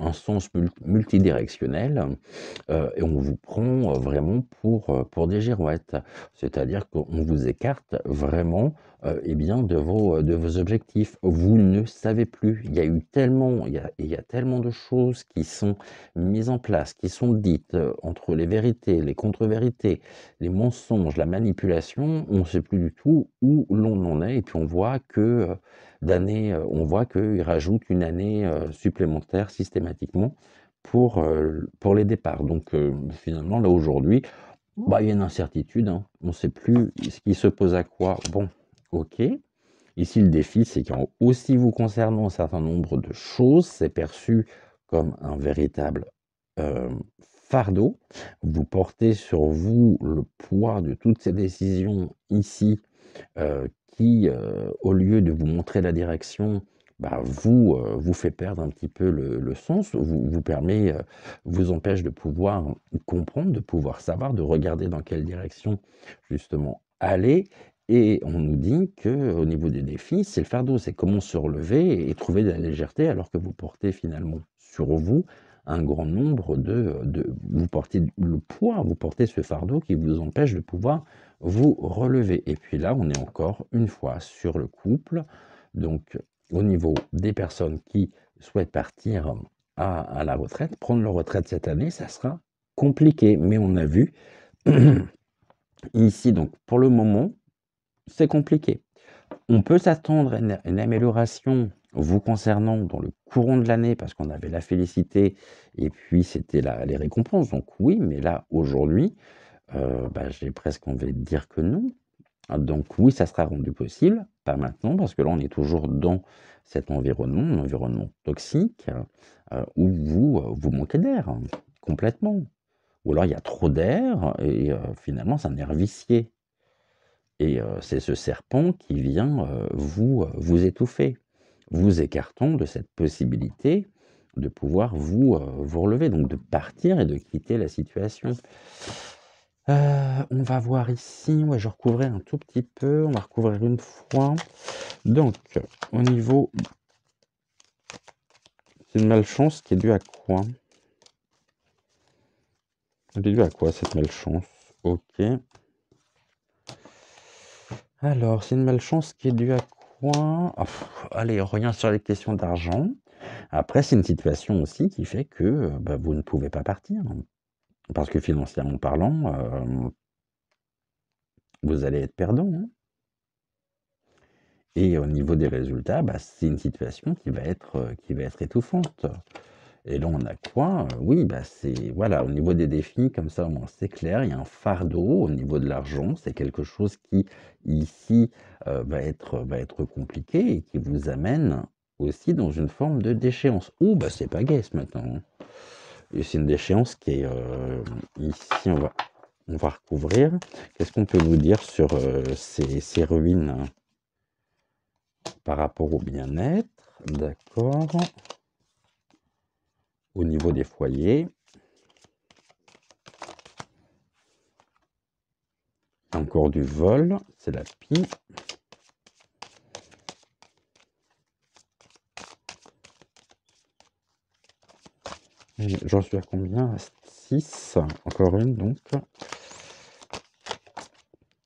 A: un sens multidirectionnel. Et on vous prend vraiment pour des girouettes. C'est-à-dire qu'on vous écarte vraiment eh bien, de vos objectifs. Vous ne savez plus. Il y a eu tellement, il y a tellement de choses qui sont mises en place, qui sont dites entre les vérités, les contre-vérités, les mensonges, la manipulation. On ne sait plus du tout où l'on en est. Et puis on voit que on voit qu'ils rajoutent une année supplémentaire systématiquement pour les départs. Donc finalement, là aujourd'hui, bah, il y a une incertitude, hein. On ne sait plus ce qui se pose à quoi. Bon, ok. Ici, le défi, c'est qu'en aussi vous concernant un certain nombre de choses, c'est perçu comme un véritable fardeau. Vous portez sur vous le poids de toutes ces décisions ici qui, au lieu de vous montrer la direction, bah, vous fait perdre un petit peu le sens, vous permet, vous empêche de pouvoir comprendre, de pouvoir savoir, de regarder dans quelle direction justement aller. Et on nous dit qu'au niveau des défis, c'est le fardeau, c'est comment se relever et trouver de la légèreté alors que vous portez finalement sur vous un grand nombre vous portez le poids, vous portez ce fardeau qui vous empêche de pouvoir vous relever. Et puis là, on est encore une fois sur le couple. Donc, au niveau des personnes qui souhaitent partir à la retraite, prendre leur retraite cette année, ça sera compliqué. Mais on a vu ici, donc pour le moment, c'est compliqué. On peut s'attendre à une amélioration vous concernant dans le courant de l'année parce qu'on avait la félicité et puis c'était les récompenses. Donc oui, mais là, aujourd'hui, bah, j'ai presque envie de dire que non. Donc oui, ça sera rendu possible, pas maintenant, parce que là, on est toujours dans cet environnement, un environnement toxique, où vous manquez d'air, hein, complètement. Ou alors il y a trop d'air et finalement, c'est un air vicié. Et c'est ce serpent qui vient vous étouffer, vous écartant de cette possibilité de pouvoir vous relever, donc de partir et de quitter la situation. On va voir ici, ouais, je recouvrais un tout petit peu, on va recouvrir une fois. Donc, au niveau, c'est une malchance qui est due à quoi? Elle est due à quoi cette malchance? Ok. Alors, c'est une malchance qui est due à quoi? Ah, allez, rien sur les questions d'argent. Après, c'est une situation aussi qui fait que bah, vous ne pouvez pas partir. Parce que financièrement parlant, vous allez être perdant, hein. Et au niveau des résultats, bah, c'est une situation qui va être étouffante. Et là, on a quoi? Oui, bah, c'est voilà, au niveau des défis, comme ça, au moins, c'est clair, il y a un fardeau au niveau de l'argent. C'est quelque chose qui, ici, va être compliqué et qui vous amène aussi dans une forme de déchéance. Ouh, bah, c'est pas gai ce matin, hein. Et c'est une déchéance qui est ici, on va recouvrir. Qu'est-ce qu'on peut vous dire sur ces ruines? par rapport au bien-être, d'accord. Au niveau des foyers. Encore du vol, c'est la pie. J'en suis à combien? 6. Encore une donc.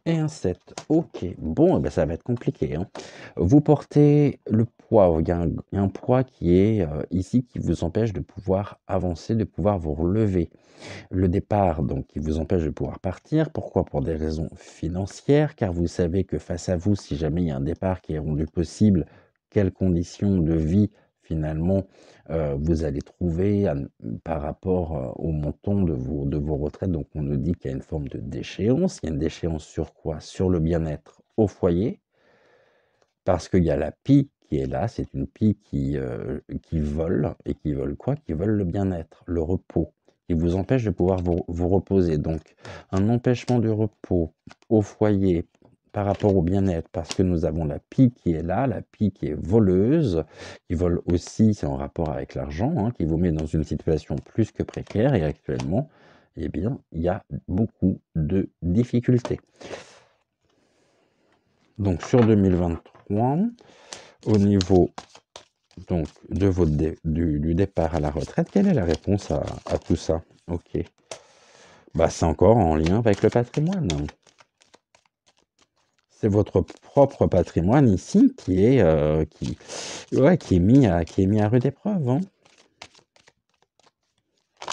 A: Et un 7. Ok. Bon, eh ben, ça va être compliqué, hein. Vous portez le poids. Il y a un poids qui est ici qui vous empêche de pouvoir avancer, de pouvoir vous relever. Le départ, donc, qui vous empêche de pouvoir partir. Pourquoi? Pour des raisons financières, car vous savez que face à vous, si jamais il y a un départ qui est rendu possible, quelles conditions de vie, finalement, vous allez trouver par rapport au montant de vos retraites. Donc, on nous dit qu'il y a une forme de déchéance. Il y a une déchéance sur quoi? Sur le bien-être au foyer, parce qu'il y a la pie qui est là. C'est une pie qui vole. Et qui vole quoi? Qui vole le bien-être, le repos, qui vous empêche de pouvoir vous reposer. Donc, un empêchement du repos au foyer par rapport au bien-être, parce que nous avons la pie qui est là, la pie qui est voleuse, qui vole aussi, c'est en rapport avec l'argent, hein, qui vous met dans une situation plus que précaire. Et actuellement, eh bien, il y a beaucoup de difficultés. Donc, sur 2023, au niveau donc, de du départ à la retraite, quelle est la réponse à tout ça? Ok. Bah, c'est encore en lien avec le patrimoine. C'est votre propre patrimoine ici qui est, qui est mis à rude épreuve, hein.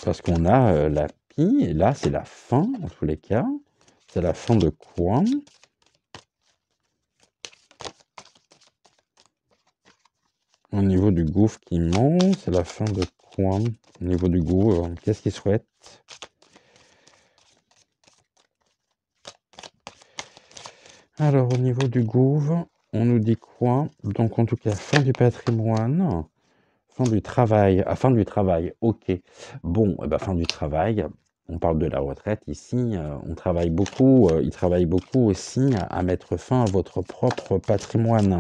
A: Parce qu'on a la pie, et là, c'est la fin, en tous les cas. C'est la fin de quoi? Au niveau du gouffre qui monte, c'est la fin de quoi? Au niveau du gouffre, qu'est-ce qu'il souhaite? Alors, au niveau du gouffre, on nous dit quoi? Donc, en tout cas, fin du patrimoine, fin du travail. Ah, fin du travail, ok. Bon, eh ben, fin du travail, on parle de la retraite ici. On travaille beaucoup, il travaille beaucoup aussi à mettre fin à votre propre patrimoine.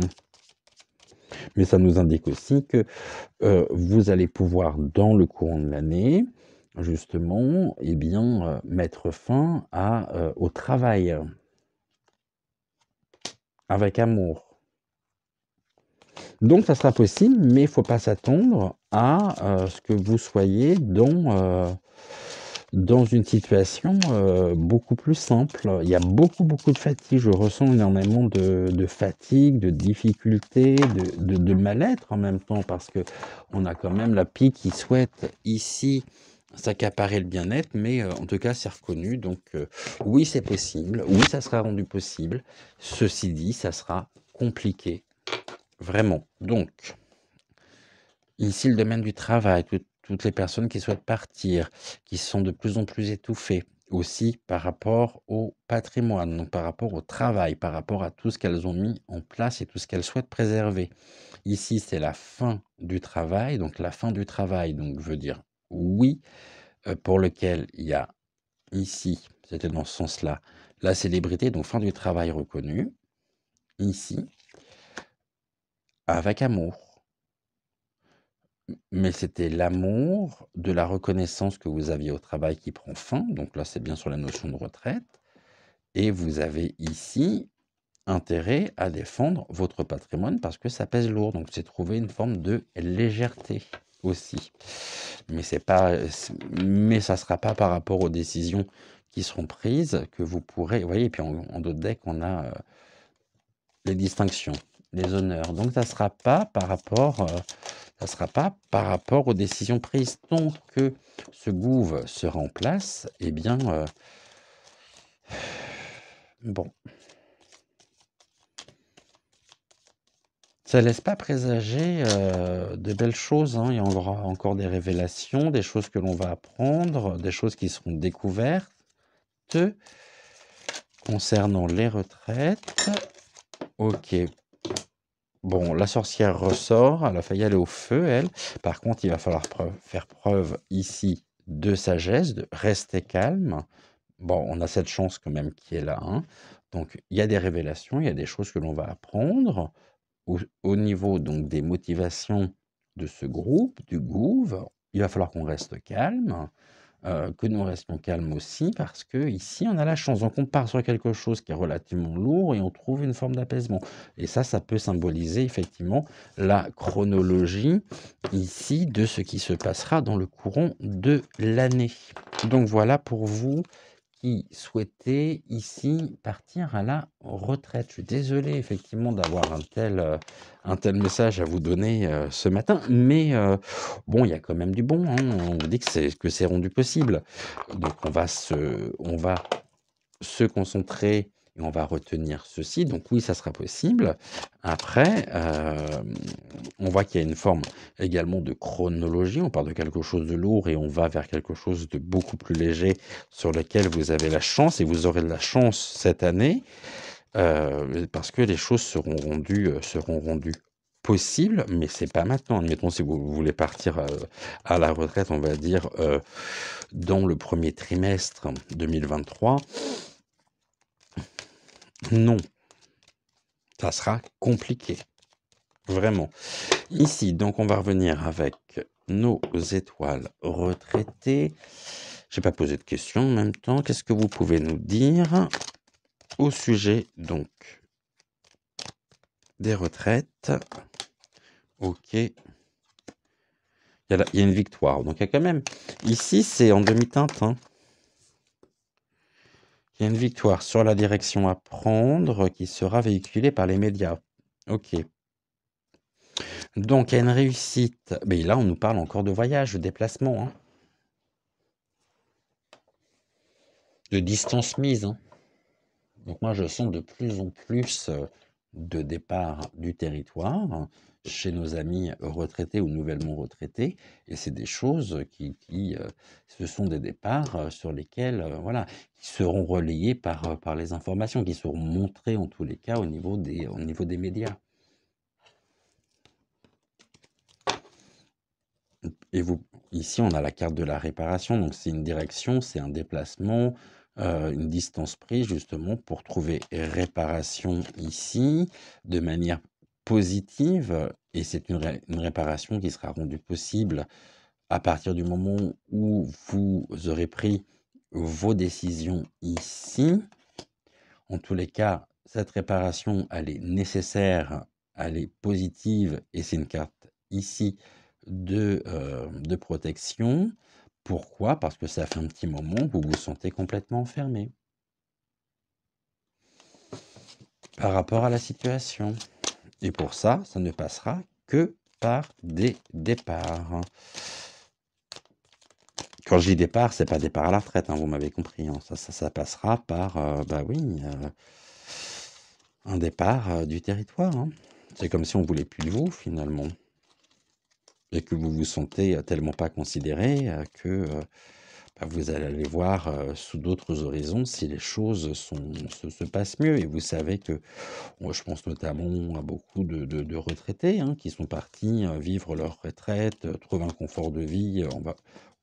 A: Mais ça nous indique aussi que vous allez pouvoir, dans le courant de l'année, justement, eh bien, mettre fin au travail avec amour. Donc ça sera possible, mais il ne faut pas s'attendre à ce que vous soyez dans une situation beaucoup plus simple. Il y a beaucoup de fatigue. Je ressens énormément de fatigue, de difficulté, de mal-être en même temps, parce que on a quand même la pie qui souhaite ici s'accaparer le bien-être, mais en tout cas c'est reconnu. Donc oui, c'est possible, oui, ça sera rendu possible. Ceci dit, ça sera compliqué, vraiment. Donc ici, le domaine du travail, toutes les personnes qui souhaitent partir, qui sont de plus en plus étouffées, aussi par rapport au patrimoine, donc par rapport au travail, par rapport à tout ce qu'elles ont mis en place et tout ce qu'elles souhaitent préserver. Ici, c'est la fin du travail, donc la fin du travail, donc veut dire oui, pour lequel il y a ici, c'était dans ce sens-là, la célébrité, donc fin du travail reconnue, ici, avec amour. Mais c'était l'amour de la reconnaissance que vous aviez au travail qui prend fin. Donc là, c'est bien sur la notion de retraite. Et vous avez ici intérêt à défendre votre patrimoine parce que ça pèse lourd. Donc c'est trouver une forme de légèreté aussi. Mais mais ça ne sera pas par rapport aux décisions qui seront prises que vous pourrez. Vous voyez, et puis en d'autres decks, on a les distinctions, les honneurs. Donc ça ne sera pas par rapport aux décisions prises. Tant que ce gouv sera en place, eh bien, bon. Ça laisse pas présager de belles choses, hein. Il y aura encore des révélations, des choses que l'on va apprendre, des choses qui seront découvertes concernant les retraites. Ok. Bon, la sorcière ressort, elle a failli aller au feu, elle. Par contre, il va falloir faire preuve ici de sagesse, de rester calme. Bon, on a cette chance quand même qui est là, hein. Donc, il y a des révélations, il y a des choses que l'on va apprendre au niveau donc des motivations de ce groupe, du Gouv, il va falloir qu'on reste calme, que nous restions calmes aussi parce qu'ici on a la chance. Donc on part sur quelque chose qui est relativement lourd et on trouve une forme d'apaisement et ça peut symboliser effectivement la chronologie ici de ce qui se passera dans le courant de l'année. Donc voilà pour vous qui souhaitez ici partir à la retraite. Je suis désolé effectivement d'avoir un tel message à vous donner ce matin, mais bon, il y a quand même du bon, hein. On vous dit que c'est rendu possible. Donc on va se concentrer et on va retenir ceci. Donc oui, ça sera possible. Après, on voit qu'il y a une forme également de chronologie. On part de quelque chose de lourd et on va vers quelque chose de beaucoup plus léger sur lequel vous avez la chance et vous aurez de la chance cette année parce que les choses seront rendues possibles, mais c'est pas maintenant. Admettons, si vous voulez partir à la retraite, on va dire, dans le premier trimestre 2023, non, ça sera compliqué, vraiment. Ici, donc on va revenir avec nos étoiles retraitées. Je n'ai pas posé de questions en même temps. Qu'est-ce que vous pouvez nous dire au sujet donc des retraites? Ok. Il y a une victoire. Donc il y a quand même... Ici, c'est en demi-teinte, hein. Il y a une victoire sur la direction à prendre qui sera véhiculée par les médias. Ok. Donc, il y a une réussite. Mais là, on nous parle encore de voyage, de déplacement, hein. De distance mise, hein. Donc moi, je sens de plus en plus de départ du territoire chez nos amis retraités ou nouvellement retraités. Et c'est des choses ce sont des départs sur lesquels, voilà, qui seront relayés par les informations, qui seront montrées en tous les cas au niveau des médias. Et ici, on a la carte de la réparation, donc c'est une direction, c'est un déplacement, une distance prise justement pour trouver réparation ici de manière positive et c'est une réparation qui sera rendue possible à partir du moment où vous aurez pris vos décisions ici. En tous les cas, cette réparation, elle est nécessaire, elle est positive et c'est une carte ici de protection. Pourquoi? Parce que ça fait un petit moment que vous vous sentez complètement enfermé par rapport à la situation. Et pour ça, ça ne passera que par des départs. Quand je dis départ, c'est pas départ à la retraite, hein, vous m'avez compris, hein. Ça passera par, un départ du territoire, hein. C'est comme si on voulait plus de vous, finalement. Et que vous vous sentez tellement pas considéré que vous allez aller voir sous d'autres horizons si les choses se passent mieux. Et vous savez que, moi, je pense notamment à beaucoup de retraités hein, qui sont partis vivre leur retraite, trouver un confort de vie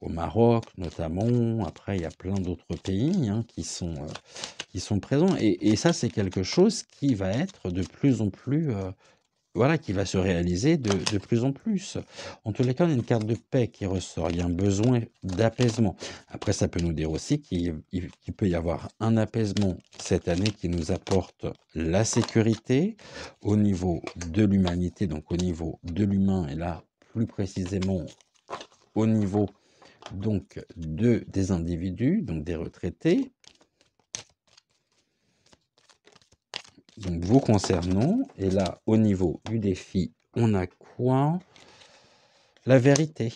A: au Maroc notamment. Après, il y a plein d'autres pays hein, qui sont présents. Et ça, c'est quelque chose qui va être de plus en plus... voilà, qui va se réaliser de plus en plus. En tous les cas, on a une carte de paix qui ressort. Il y a un besoin d'apaisement. Après, ça peut nous dire aussi qu'il peut y avoir un apaisement cette année qui nous apporte la sécurité au niveau de l'humanité, donc au niveau de l'humain, et là, plus précisément, au niveau donc des individus, donc des retraités. Donc vous concernant, et là au niveau du défi, on a quoi? La vérité.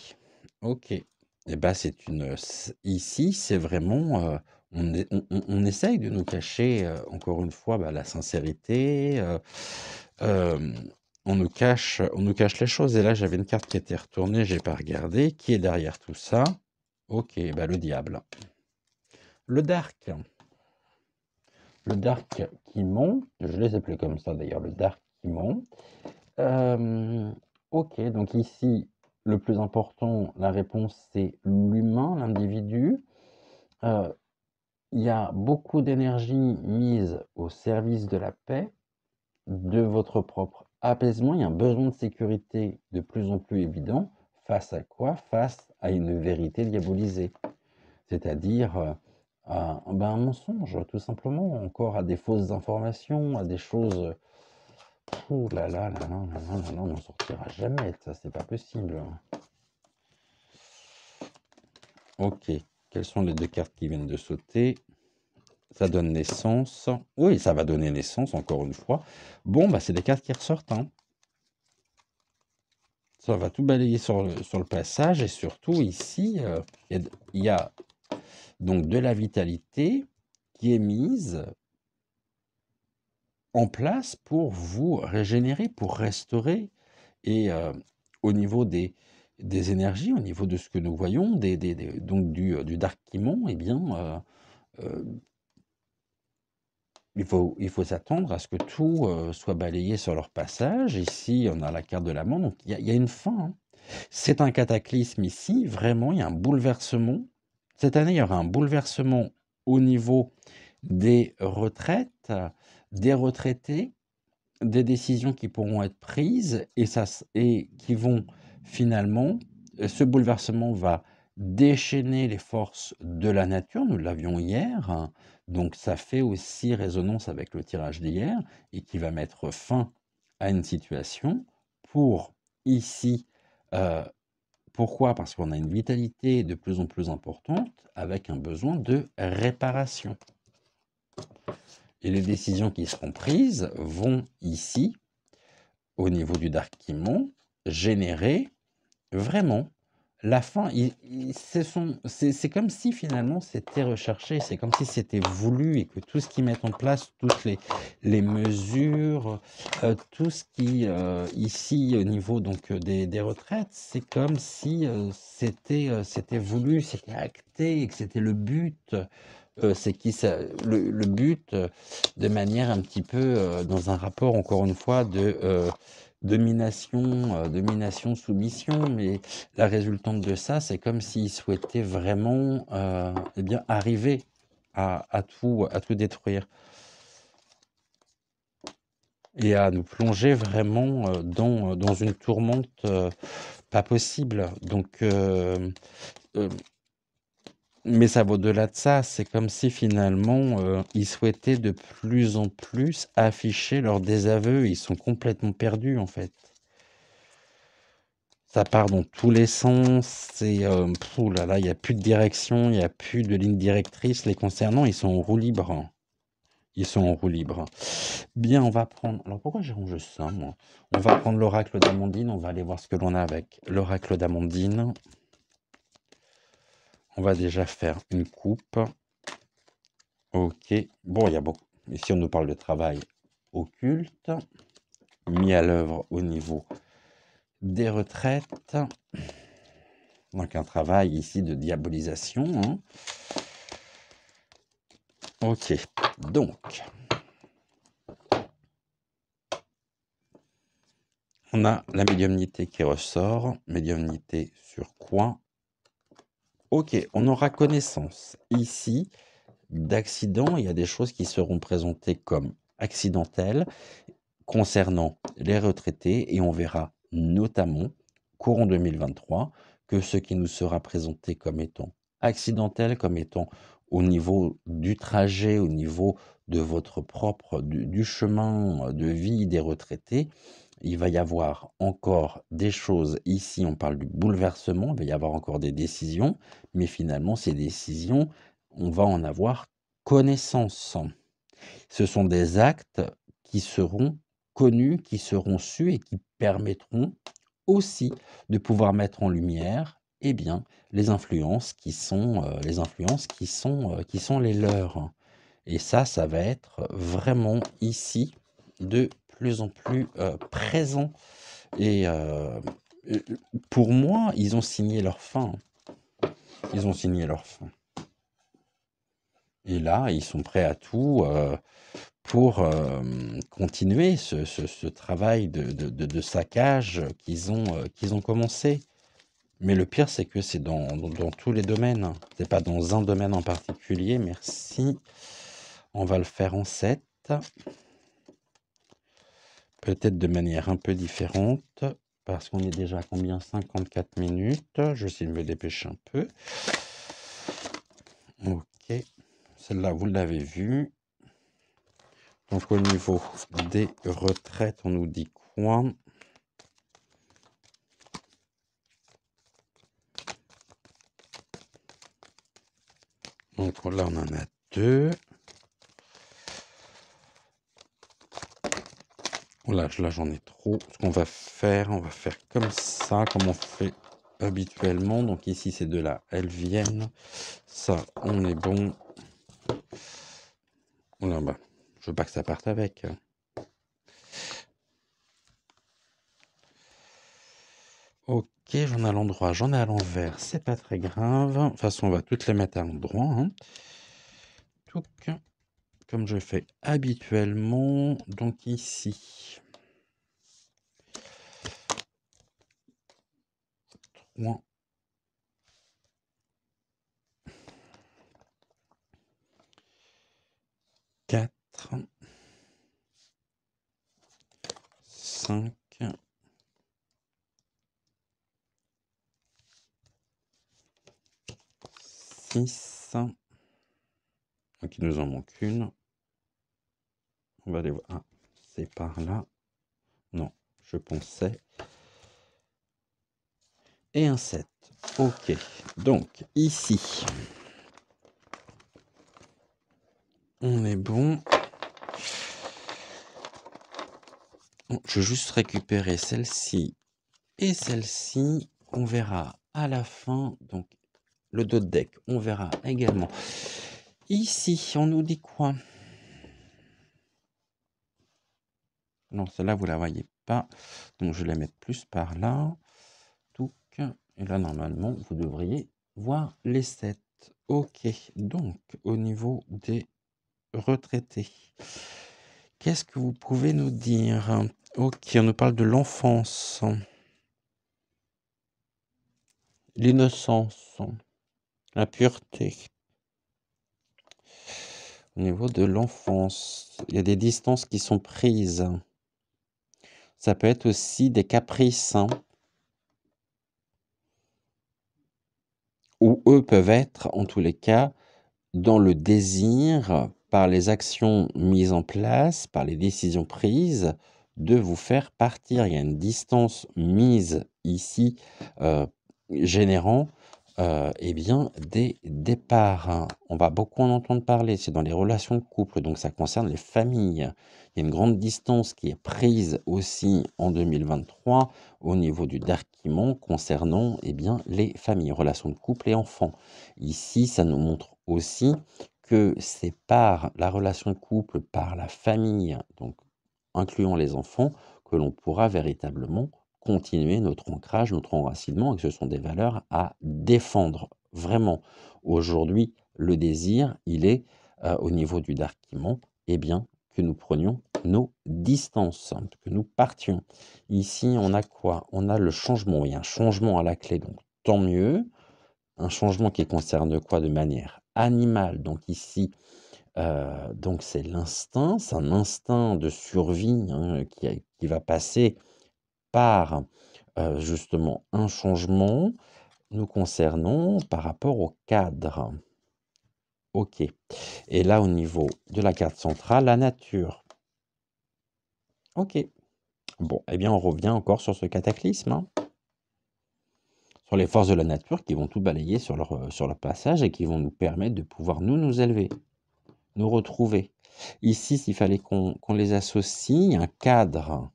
A: Ok. Et ben ici, c'est vraiment, on essaye de nous cacher, encore une fois, la sincérité. On nous cache les choses. Et là, j'avais une carte qui était retournée, j'ai pas regardé. Qui est derrière tout ça? Ok, le diable. Le dark. Le dark qui monte, je les appelais comme ça d'ailleurs, le dark qui monte. Ok, donc ici, le plus important, la réponse, c'est l'humain, l'individu. Il y a beaucoup d'énergie mise au service de la paix, de votre propre apaisement, il y a un besoin de sécurité de plus en plus évident. Face à quoi? Face à une vérité diabolisée. C'est-à-dire un mensonge, tout simplement, encore à des fausses informations, à des choses. Oh là là là là là là là là, on n'en sortira jamais, ça, c'est pas possible. Ok, quelles sont les deux cartes qui viennent de sauter? Ça donne naissance. Oui, ça va donner naissance, encore une fois. Bon, bah, c'est des cartes qui ressortent, hein. Ça va tout balayer sur le passage, et surtout ici, il y a donc de la vitalité qui est mise en place pour vous régénérer, pour restaurer. Et au niveau des énergies, au niveau de ce que nous voyons, donc du Dark Kimon, eh bien, il faut s'attendre à ce que tout soit balayé sur leur passage. Ici, on a la carte de la mort, donc il y a une fin, hein. C'est un cataclysme ici, vraiment, il y a un bouleversement. Cette année, il y aura un bouleversement au niveau des retraites, des retraités, des décisions qui pourront être prises et qui vont finalement, ce bouleversement va déchaîner les forces de la nature, nous l'avions hier, hein. Donc ça fait aussi résonance avec le tirage d'hier et qui va mettre fin à une situation pour ici, pourquoi? Parce qu'on a une vitalité de plus en plus importante avec un besoin de réparation. Et les décisions qui seront prises vont ici, au niveau du Dark Kimon, générer vraiment la fin. C'est comme si finalement c'était recherché, c'est comme si c'était voulu et que tout ce qu'ils mettent en place, toutes les mesures, tout ce qui, ici, au niveau donc des retraites, c'est comme si c'était voulu, c'était acté et que c'était le but. C'est le but de manière un petit peu dans un rapport, encore une fois, de domination, soumission, mais la résultante de ça, c'est comme s'ils souhaitaient vraiment eh bien, arriver à tout détruire et à nous plonger vraiment dans une tourmente pas possible. Donc, mais ça va au-delà de ça, c'est comme si finalement ils souhaitaient de plus en plus afficher leur désaveu. Ils sont complètement perdus en fait. Ça part dans tous les sens, ouh là là, il n'y a plus de direction, il n'y a plus de ligne directrice les concernant, ils sont en roue libre. Ils sont en roue libre. Bien, on va prendre... Alors pourquoi j'ai rangé ça, moi? On va prendre l'oracle d'Amandine, on va aller voir ce que l'on a avec l'oracle d'Amandine. On va déjà faire une coupe. Ok. Bon, il y a beaucoup. Ici, on nous parle de travail occulte, mis à l'œuvre au niveau des retraites. Donc, un travail ici de diabolisation, hein. Ok. Donc, on a la médiumnité qui ressort. Médiumnité sur quoi? Ok, on aura connaissance ici d'accidents. Il y a des choses qui seront présentées comme accidentelles concernant les retraités et on verra notamment, courant 2023, que ce qui nous sera présenté comme étant accidentel, comme étant au niveau du trajet, au niveau de votre propre, du chemin de vie des retraités, il va y avoir encore des choses. Ici, on parle du bouleversement, il va y avoir encore des décisions, mais finalement, ces décisions, on va en avoir connaissance. Ce sont des actes qui seront connus, qui seront sus et qui permettront aussi de pouvoir mettre en lumière, eh bien, les influences qui sont les leurs. Et ça va être vraiment ici de plus en plus présent. Et pour moi, ils ont signé leur fin. Ils ont signé leur fin. Et là, ils sont prêts à tout pour continuer ce travail de saccage qu'ils ont commencé. Mais le pire, c'est que c'est dans tous les domaines. C'est pas dans un domaine en particulier. Merci. On va le faire en 7. peut-être de manière un peu différente, parce qu'on est déjà à combien? 54 minutes. J'essaie de me dépêcher un peu. Ok, celle-là, vous l'avez vue. Donc, au niveau des retraites, on nous dit quoi? Donc, là, on en a deux. Là, j'en ai trop. Ce qu'on va faire comme ça, comme on fait habituellement. Donc, ici, ces deux-là, elles viennent. Ça, on est bon. Là, bah, je veux pas que ça parte avec. Ok, j'en ai à l'endroit, j'en ai à l'envers, c'est pas très grave. De toute façon, on va toutes les mettre à l'endroit. Hein. Touc, comme je fais habituellement. Donc ici, 3, 4, 5, 6. Donc il nous en manque une. On va aller voir. Ah, c'est par là. Non, je pensais. Et un 7. Ok. Donc ici, on est bon. Bon, je vais juste récupérer celle-ci et celle-ci. On verra à la fin. Donc le dos de deck, on verra également. Ici, on nous dit quoi? Non, celle-là, vous la voyez pas. Donc, je vais la mettre plus par là. Touc. Et là, normalement, vous devriez voir les 7. Ok. Donc, au niveau des retraités, qu'est-ce que vous pouvez nous dire? Ok, on nous parle de l'enfance, l'innocence, la pureté. Au niveau de l'enfance, il y a des distances qui sont prises. Ça peut être aussi des caprices, hein, ou eux peuvent être, en tous les cas, dans le désir, par les actions mises en place, par les décisions prises, de vous faire partir. Il y a une distance mise ici, générant eh bien, des départs. Hein. On va beaucoup en entendre parler, c'est dans les relations de couple, donc ça concerne les familles. Il y a une grande distance qui est prise aussi en 2023 au niveau du Darkimon concernant eh bien, les familles, relations de couple et enfants. Ici, ça nous montre aussi que c'est par la relation de couple, par la famille, donc incluant les enfants, que l'on pourra véritablement continuer notre ancrage, notre enracinement, et que ce sont des valeurs à défendre. Vraiment, aujourd'hui, le désir, il est au niveau du Darkimon, eh bien, que nous prenions nos distances, que nous partions. Ici, on a quoi? On a le changement. Il y a un changement à la clé, donc tant mieux. Un changement qui concerne quoi de manière animale. Donc ici, donc c'est l'instinct, c'est un instinct de survie hein, qui va passer par justement un changement nous concernant par rapport au cadre. Ok. Et là, au niveau de la carte centrale, la nature. Ok. Bon, eh bien, on revient encore sur ce cataclysme, hein, sur les forces de la nature qui vont tout balayer sur leur passage et qui vont nous permettre de pouvoir nous élever, nous retrouver. Ici, s'il fallait qu'on les associe, un cadre.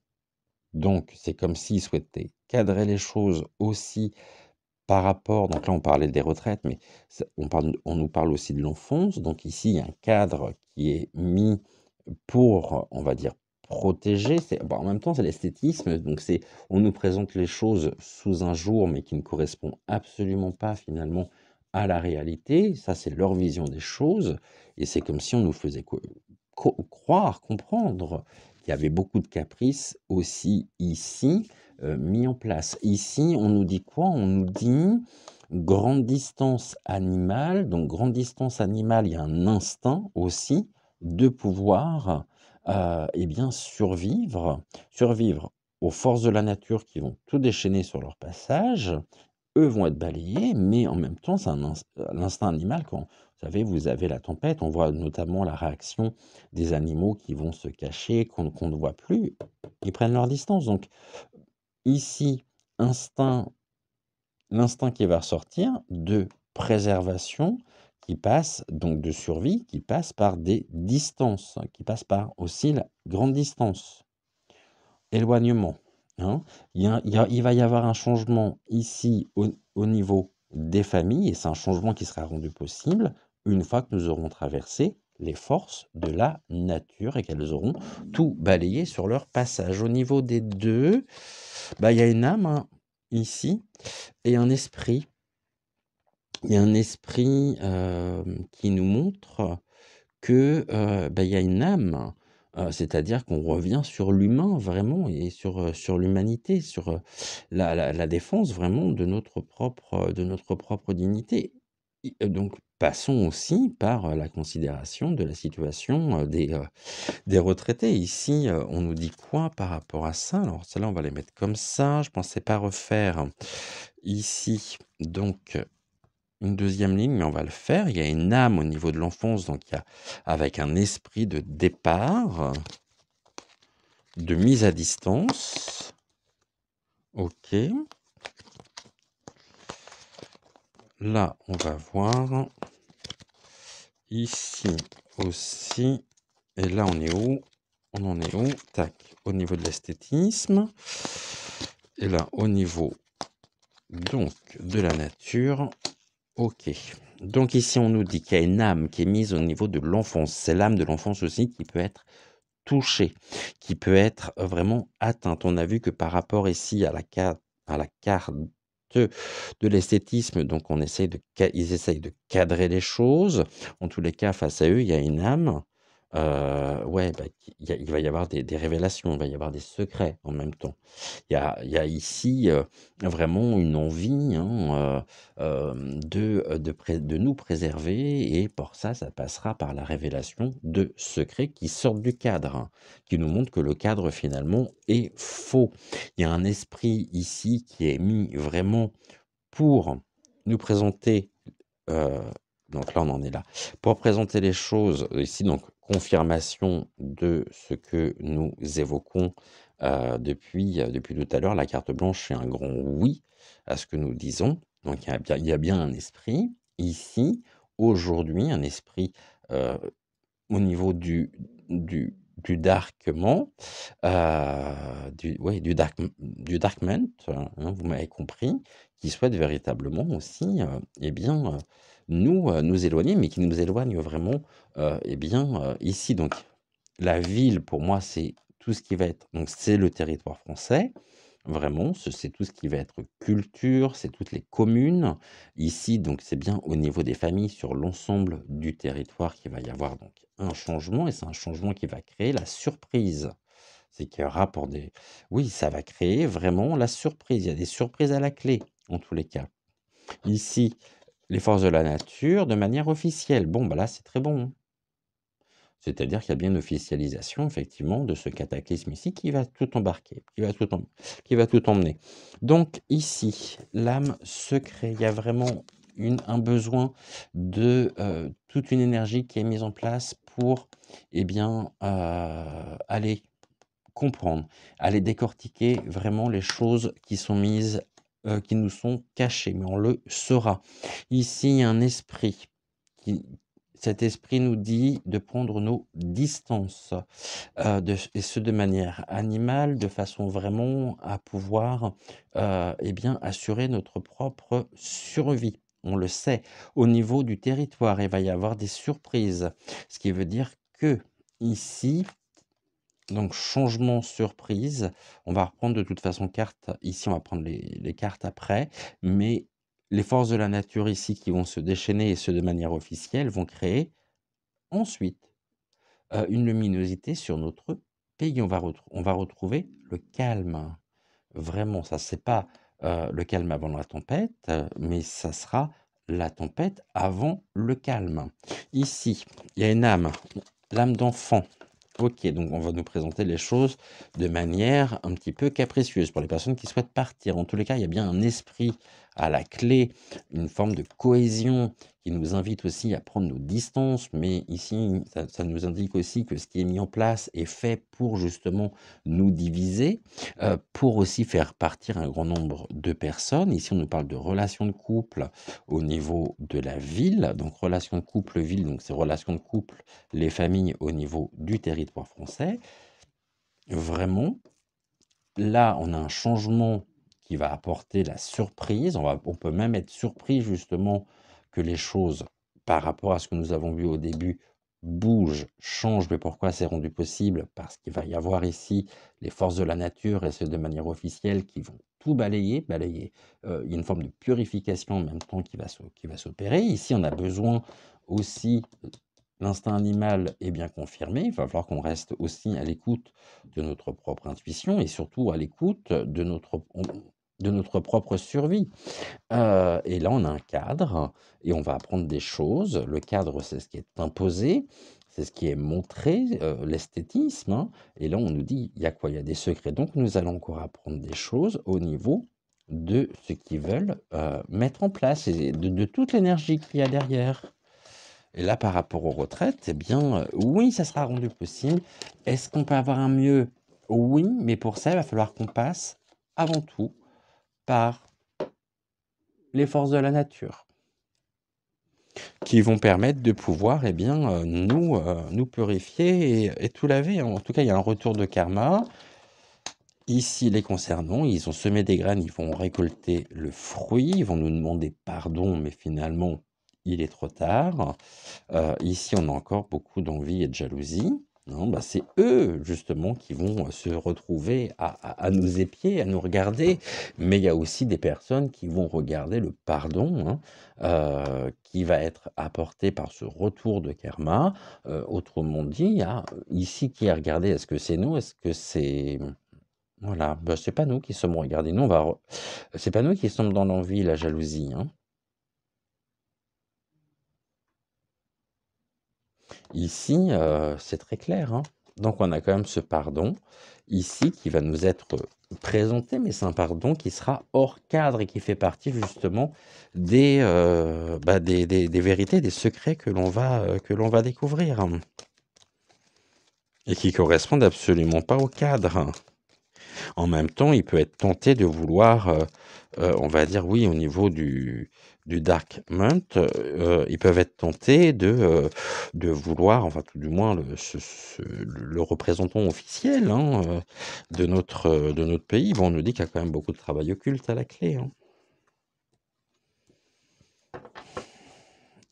A: Donc, c'est comme s'ils souhaitaient cadrer les choses aussi par rapport, donc là on parlait des retraites, mais on nous parle aussi de l'enfance. Donc ici, il y a un cadre qui est mis pour, on va dire, protéger. Bon, en même temps, c'est l'esthétisme. Donc on nous présente les choses sous un jour, mais qui ne correspond absolument pas finalement à la réalité. Ça, c'est leur vision des choses. Et c'est comme si on nous faisait croire, comprendre qu'il y avait beaucoup de caprices aussi ici mis en place. Ici, on nous dit quoi? On nous dit grande distance animale. Donc, grande distance animale, il y a un instinct aussi de pouvoir eh bien survivre aux forces de la nature qui vont tout déchaîner sur leur passage. Eux vont être balayés, mais en même temps, c'est l'instinct animal quand vous savez, vous avez la tempête, on voit notamment la réaction des animaux qui vont se cacher, qu'on ne voit plus, ils prennent leur distance. Donc ici, instinct l'instinct qui va ressortir de préservation, qui passe donc de survie, qui passe par des distances, qui passe par aussi la grande distance. Éloignement, hein. Il va y avoir un changement ici au niveau des familles et c'est un changement qui sera rendu possible une fois que nous aurons traversé les forces de la nature et qu'elles auront tout balayé sur leur passage. Au niveau des 2, bah, il y a une âme, hein, ici et un esprit. Il y a un esprit, qui nous montre que, bah, il y a une âme, c'est-à-dire qu'on revient sur l'humain vraiment et sur l'humanité, sur, la défense vraiment de notre propre dignité. Donc passons aussi par, la considération de la situation, des retraités. Ici, on nous dit quoi par rapport à ça? Alors celles-là, on va les mettre comme ça. Je pensais pas refaire ici donc une deuxième ligne, mais on va le faire. Il y a une âme au niveau de l'enfance, donc il y a avec un esprit de départ, de mise à distance. OK. Là, on va voir. Ici aussi. Et là, on est où? On en est où? Tac. Au niveau de l'esthétisme. Et là, au niveau donc de la nature. OK. Donc ici, on nous dit qu'il y a une âme qui est mise au niveau de l'enfance. C'est l'âme de l'enfance aussi qui peut être touchée, qui peut être vraiment atteinte. On a vu que par rapport ici à la carte de l'esthétisme, donc ils essayent de cadrer les choses. En tous les cas, face à eux, il y a une âme. Ouais, bah, il va y avoir des révélations, il va y avoir des secrets en même temps. Il y a ici, vraiment une envie, hein, de nous préserver et pour ça, ça passera par la révélation de secrets qui sortent du cadre, hein, qui nous montrent que le cadre finalement est faux. Il y a un esprit ici qui est mis vraiment pour nous présenter, heu, donc là, on en est là, pour présenter les choses, ici donc confirmation de ce que nous évoquons, depuis tout à l'heure. La carte blanche, c'est un grand oui à ce que nous disons. Donc il y a bien un esprit ici, aujourd'hui, un esprit, heu, au niveau du darkement, du darkment, hein, vous m'avez compris, qui souhaite véritablement aussi, eh bien, nous éloigner, mais qui nous éloigne vraiment, eh bien, ici donc la ville pour moi, c'est tout ce qui va être donc c'est le territoire français, vraiment, c'est tout ce qui va être culture, c'est toutes les communes. Ici, donc c'est bien au niveau des familles, sur l'ensemble du territoire qu'il va y avoir donc un changement et c'est un changement qui va créer la surprise. C'est qu'il y aura pour des oui, ça va créer vraiment la surprise. Il y a des surprises à la clé, en tous les cas. Ici, les forces de la nature de manière officielle. Bon, bah là, c'est très bon, hein. C'est-à-dire qu'il y a bien une officialisation, effectivement, de ce cataclysme ici qui va tout embarquer, qui va tout emmener. Donc ici, l'âme se crée. Il y a vraiment un besoin de toute une énergie qui est mise en place pour, eh bien, aller comprendre, aller décortiquer vraiment les choses qui sont mises, qui nous sont cachées, mais on le saura. Ici, il y a un esprit qui cet esprit nous dit de prendre nos distances, et ce de manière animale, de façon vraiment à pouvoir, eh bien, assurer notre propre survie. On le sait. Au niveau du territoire, il va y avoir des surprises. Ce qui veut dire que ici, donc changement surprise, on va reprendre de toute façon carte ici on va prendre les cartes après, mais les forces de la nature ici qui vont se déchaîner et ce de manière officielle vont créer ensuite, une luminosité sur notre pays. On va retrouver le calme. Vraiment, ça c'est pas, le calme avant la tempête, mais ça sera la tempête avant le calme. Ici, il y a une âme, l'âme d'enfant. OK, donc on va nous présenter les choses de manière un petit peu capricieuse pour les personnes qui souhaitent partir. En tous les cas, il y a bien un esprit à la clé, une forme de cohésion qui nous invite aussi à prendre nos distances, mais ici, ça nous indique aussi que ce qui est mis en place est fait pour justement nous diviser, pour aussi faire partir un grand nombre de personnes. Ici, on nous parle de relations de couple au niveau de la ville, donc relations de couple-ville, donc c'est relations de couple les familles au niveau du territoire français. Vraiment, là, on a un changement qui va apporter la surprise. On peut même être surpris justement que les choses, par rapport à ce que nous avons vu au début, bougent, changent. Mais pourquoi c'est rendu possible? Parce qu'il va y avoir ici les forces de la nature, et ce de manière officielle, qui vont tout balayer. Il y a une forme de purification en même temps qui va s'opérer. Ici, on a besoin aussi. L'instinct animal est bien confirmé, il va falloir qu'on reste aussi à l'écoute de notre propre intuition et surtout à l'écoute de notre propre survie. Et là, on a un cadre et on va apprendre des choses. Le cadre, c'est ce qui est imposé, c'est ce qui est montré, l'esthétisme, hein. Et là, on nous dit, il y a quoi? Il y a des secrets. Donc, nous allons encore apprendre des choses au niveau de ce qu'ils veulent mettre en place et de toute l'énergie qu'il y a derrière. Et là, par rapport aux retraites, eh bien, oui, ça sera rendu possible. Est-ce qu'on peut avoir un mieux? Oui, mais pour ça, il va falloir qu'on passe avant tout par les forces de la nature qui vont permettre de pouvoir, eh bien, nous purifier et tout laver. En tout cas, il y a un retour de karma. Ici, les concernant, ils ont semé des graines, ils vont récolter le fruit, ils vont nous demander pardon, mais finalement, il est trop tard. Ici, on a encore beaucoup d'envie et de jalousie. Non, bah, c'est eux, justement, qui vont se retrouver à nous épier, à nous regarder. Mais il y a aussi des personnes qui vont regarder le pardon, hein, qui va être apporté par ce retour de karma. Autrement dit, il y a ici qui est regardé, est-ce que c'est nous? Est-ce que c'est... Voilà, bah, c'est pas nous qui sommes regardés. Nous, c'est pas nous qui sommes dans l'envie, la jalousie, hein. Ici, c'est très clair, hein. Donc on a quand même ce pardon, ici, qui va nous être présenté, mais c'est un pardon qui sera hors cadre et qui fait partie justement des vérités, des secrets que l'on va découvrir, hein, et qui correspondent absolument pas au cadre. En même temps, il peut être tenté de vouloir, on va dire, oui, au niveau du dark month, ils peuvent être tentés de vouloir, enfin tout du moins le représentant officiel, hein, de notre pays. Bon, on nous dit qu'il y a quand même beaucoup de travail occulte à la clé, hein.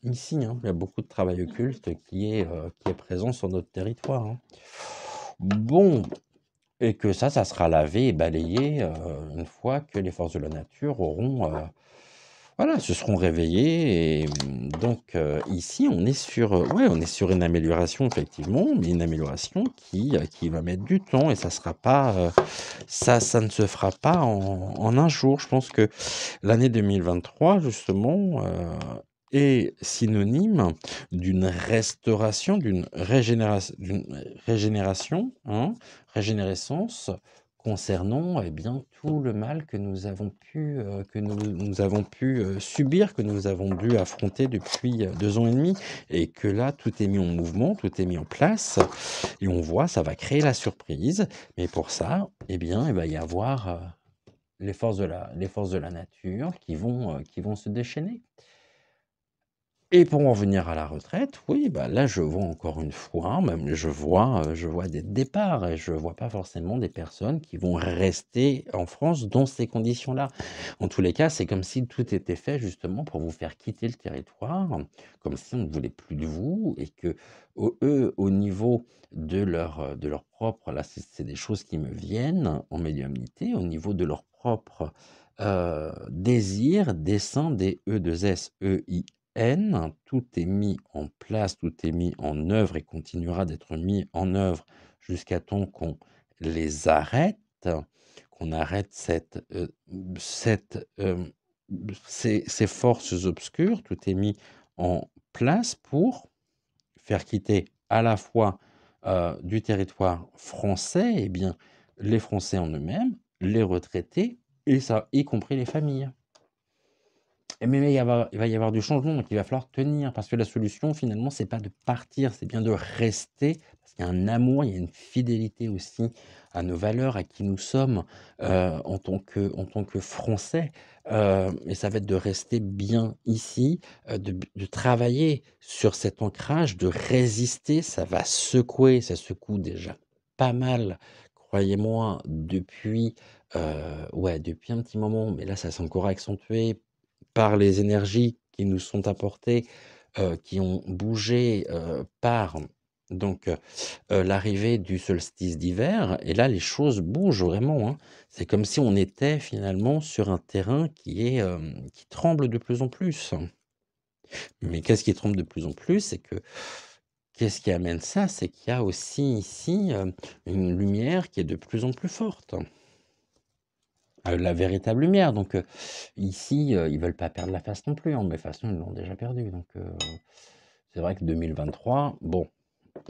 A: Ici, hein, il y a beaucoup de travail occulte qui est présent sur notre territoire, hein. Bon, et que ça sera lavé et balayé, une fois que les forces de la nature auront, voilà, se seront réveillées et donc ici, on est sur, ouais, on est sur une amélioration effectivement, mais une amélioration qui va mettre du temps et ça sera pas, ça ne se fera pas en un jour. Je pense que l'année 2023 justement, est synonyme d'une restauration, d'une régénération, hein, régénérescence concernant, eh bien, tout le mal que nous avons nous avons pu, subir, que nous avons dû affronter depuis, 2 ans et demi et que là, tout est mis en mouvement, tout est mis en place et on voit, ça va créer la surprise. Mais pour ça, eh bien, il va y avoir, les forces de la nature qui vont se déchaîner. Et pour en venir à la retraite, oui, bah, là, je vois encore une fois, même je vois des départs et je vois pas forcément des personnes qui vont rester en France dans ces conditions-là. En tous les cas, c'est comme si tout était fait justement pour vous faire quitter le territoire, comme si on ne voulait plus de vous et que eux, au niveau de leur propre, là, c'est des choses qui me viennent en médiumnité, au niveau de leur propre désir, dessein, des E2SEI, tout est mis en place, tout est mis en œuvre et continuera d'être mis en œuvre jusqu'à temps qu'on les arrête, qu'on arrête cette, ces forces obscures. Tout est mis en place pour faire quitter à la fois du territoire français, eh bien, les Français en eux-mêmes, les retraités et ça y compris les familles. Mais il va y avoir du changement, donc il va falloir tenir parce que la solution finalement, c'est pas de partir, c'est bien de rester parce qu'il y a un amour, il y a une fidélité aussi à nos valeurs, à qui nous sommes, en tant que Français, et ça va être de rester bien ici, de travailler sur cet ancrage, de résister. Ça va secouer, ça secoue déjà pas mal, croyez-moi, ouais, depuis un petit moment, mais là, ça s'est encore accentué par les énergies qui nous sont apportées, qui ont bougé, par donc l'arrivée du solstice d'hiver et là, les choses bougent vraiment, hein. C'est comme si on était finalement sur un terrain qui tremble de plus en plus. Mais qu'est-ce qui tremble de plus en plus? C'est que qu'est-ce qui amène ça? C'est qu'il y a aussi ici, une lumière qui est de plus en plus forte. La véritable lumière, donc ici, ils veulent pas perdre la face non plus, hein, mais de toute façon, ils l'ont déjà perdue, donc c'est vrai que 2023, bon,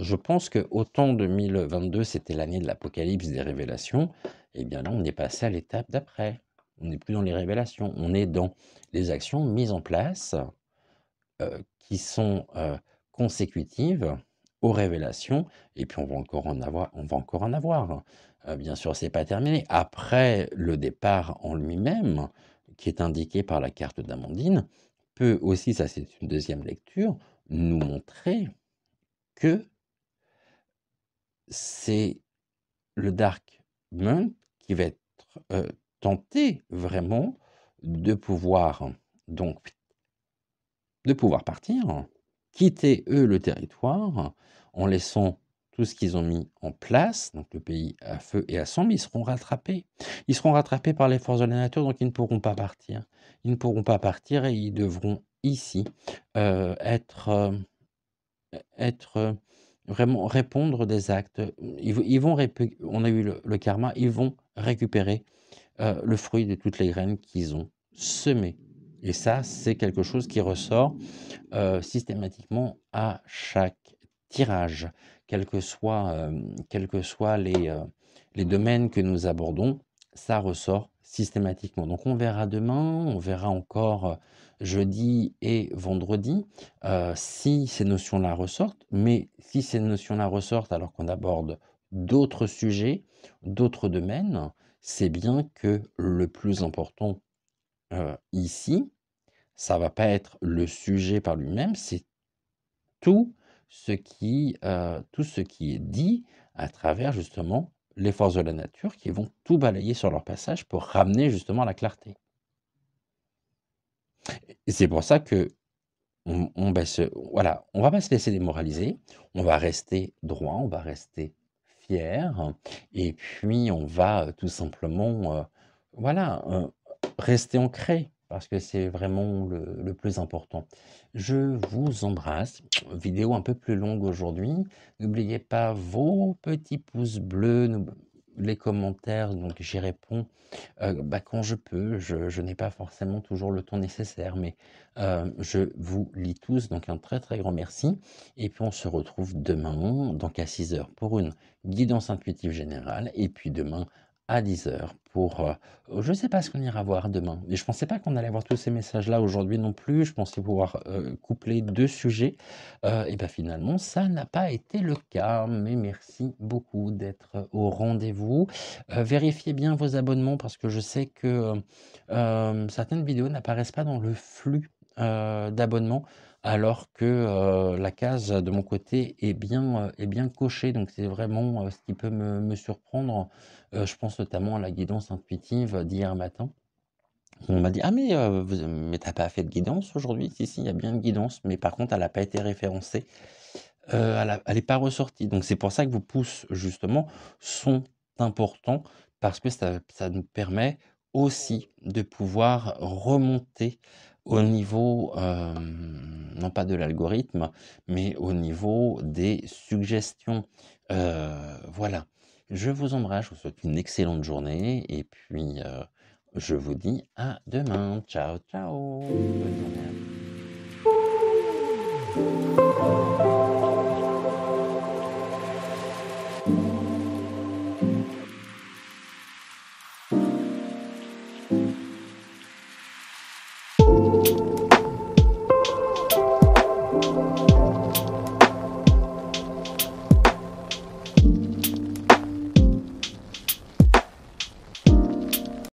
A: je pense que autant 2022, c'était l'année de l'apocalypse, des révélations, et bien là, on est passé à l'étape d'après. On n'est plus dans les révélations, on est dans les actions mises en place, qui sont, consécutives aux révélations et puis on va encore en avoir, hein. Bien sûr, c'est pas terminé. Après, le départ en lui-même, qui est indiqué par la carte d'Amandine, peut aussi, ça c'est une deuxième lecture, nous montrer que c'est le Dark Moon qui va être, tenté vraiment de pouvoir donc de pouvoir partir, quitter eux le territoire en laissant tout ce qu'ils ont mis en place, donc le pays à feu et à sang, mais ils seront rattrapés. Ils seront rattrapés par les forces de la nature, donc ils ne pourront pas partir. Ils ne pourront pas partir et ils devront ici être vraiment répondre des actes. Ils vont on a eu le karma, ils vont récupérer le fruit de toutes les graines qu'ils ont semées. Et ça, c'est quelque chose qui ressort systématiquement à chaque tirage, quels que soient les domaines que nous abordons, ça ressort systématiquement. Donc on verra demain, on verra encore jeudi et vendredi si ces notions-là ressortent, mais si ces notions-là ressortent alors qu'on aborde d'autres sujets, d'autres domaines, c'est bien que le plus important ici, ça va pas être le sujet par lui-même, c'est tout tout ce qui est dit à travers justement les forces de la nature qui vont tout balayer sur leur passage pour ramener justement la clarté. Et c'est pour ça que voilà, on va pas se laisser démoraliser, on va rester droit, on va rester fier et puis on va, tout simplement, voilà, rester ancré parce que c'est vraiment le plus important. Je vous embrasse. Vidéo un peu plus longue aujourd'hui. N'oubliez pas vos petits pouces bleus, les commentaires, donc j'y réponds quand je peux. Je n'ai pas forcément toujours le temps nécessaire, mais je vous lis tous, donc un très très grand merci. Et puis on se retrouve demain, donc à 6 heures pour une guidance intuitive générale, et puis demain à 10 heures pour... je ne sais pas ce qu'on ira voir demain, mais je ne pensais pas qu'on allait avoir tous ces messages-là aujourd'hui non plus. Je pensais pouvoir coupler deux sujets. Et bien finalement, ça n'a pas été le cas, mais merci beaucoup d'être au rendez-vous. Vérifiez bien vos abonnements parce que je sais que certaines vidéos n'apparaissent pas dans le flux d'abonnements alors que la case de mon côté est bien cochée. Donc c'est vraiment ce qui peut me surprendre. Je pense notamment à la guidance intuitive d'hier matin. On m'a dit: «Ah mais tu pas fait de guidance aujourd'hui?» «Si, si, il y a bien une guidance, mais par contre elle n'a pas été référencée, elle est pas ressortie». Donc c'est pour ça que vos pouces justement sont importants parce que ça nous permet aussi de pouvoir remonter au niveau, non pas de l'algorithme, mais au niveau des suggestions. Voilà. Je vous embrasse, je vous souhaite une excellente journée et puis, je vous dis à demain. Ciao, ciao. Bonne journée à vous.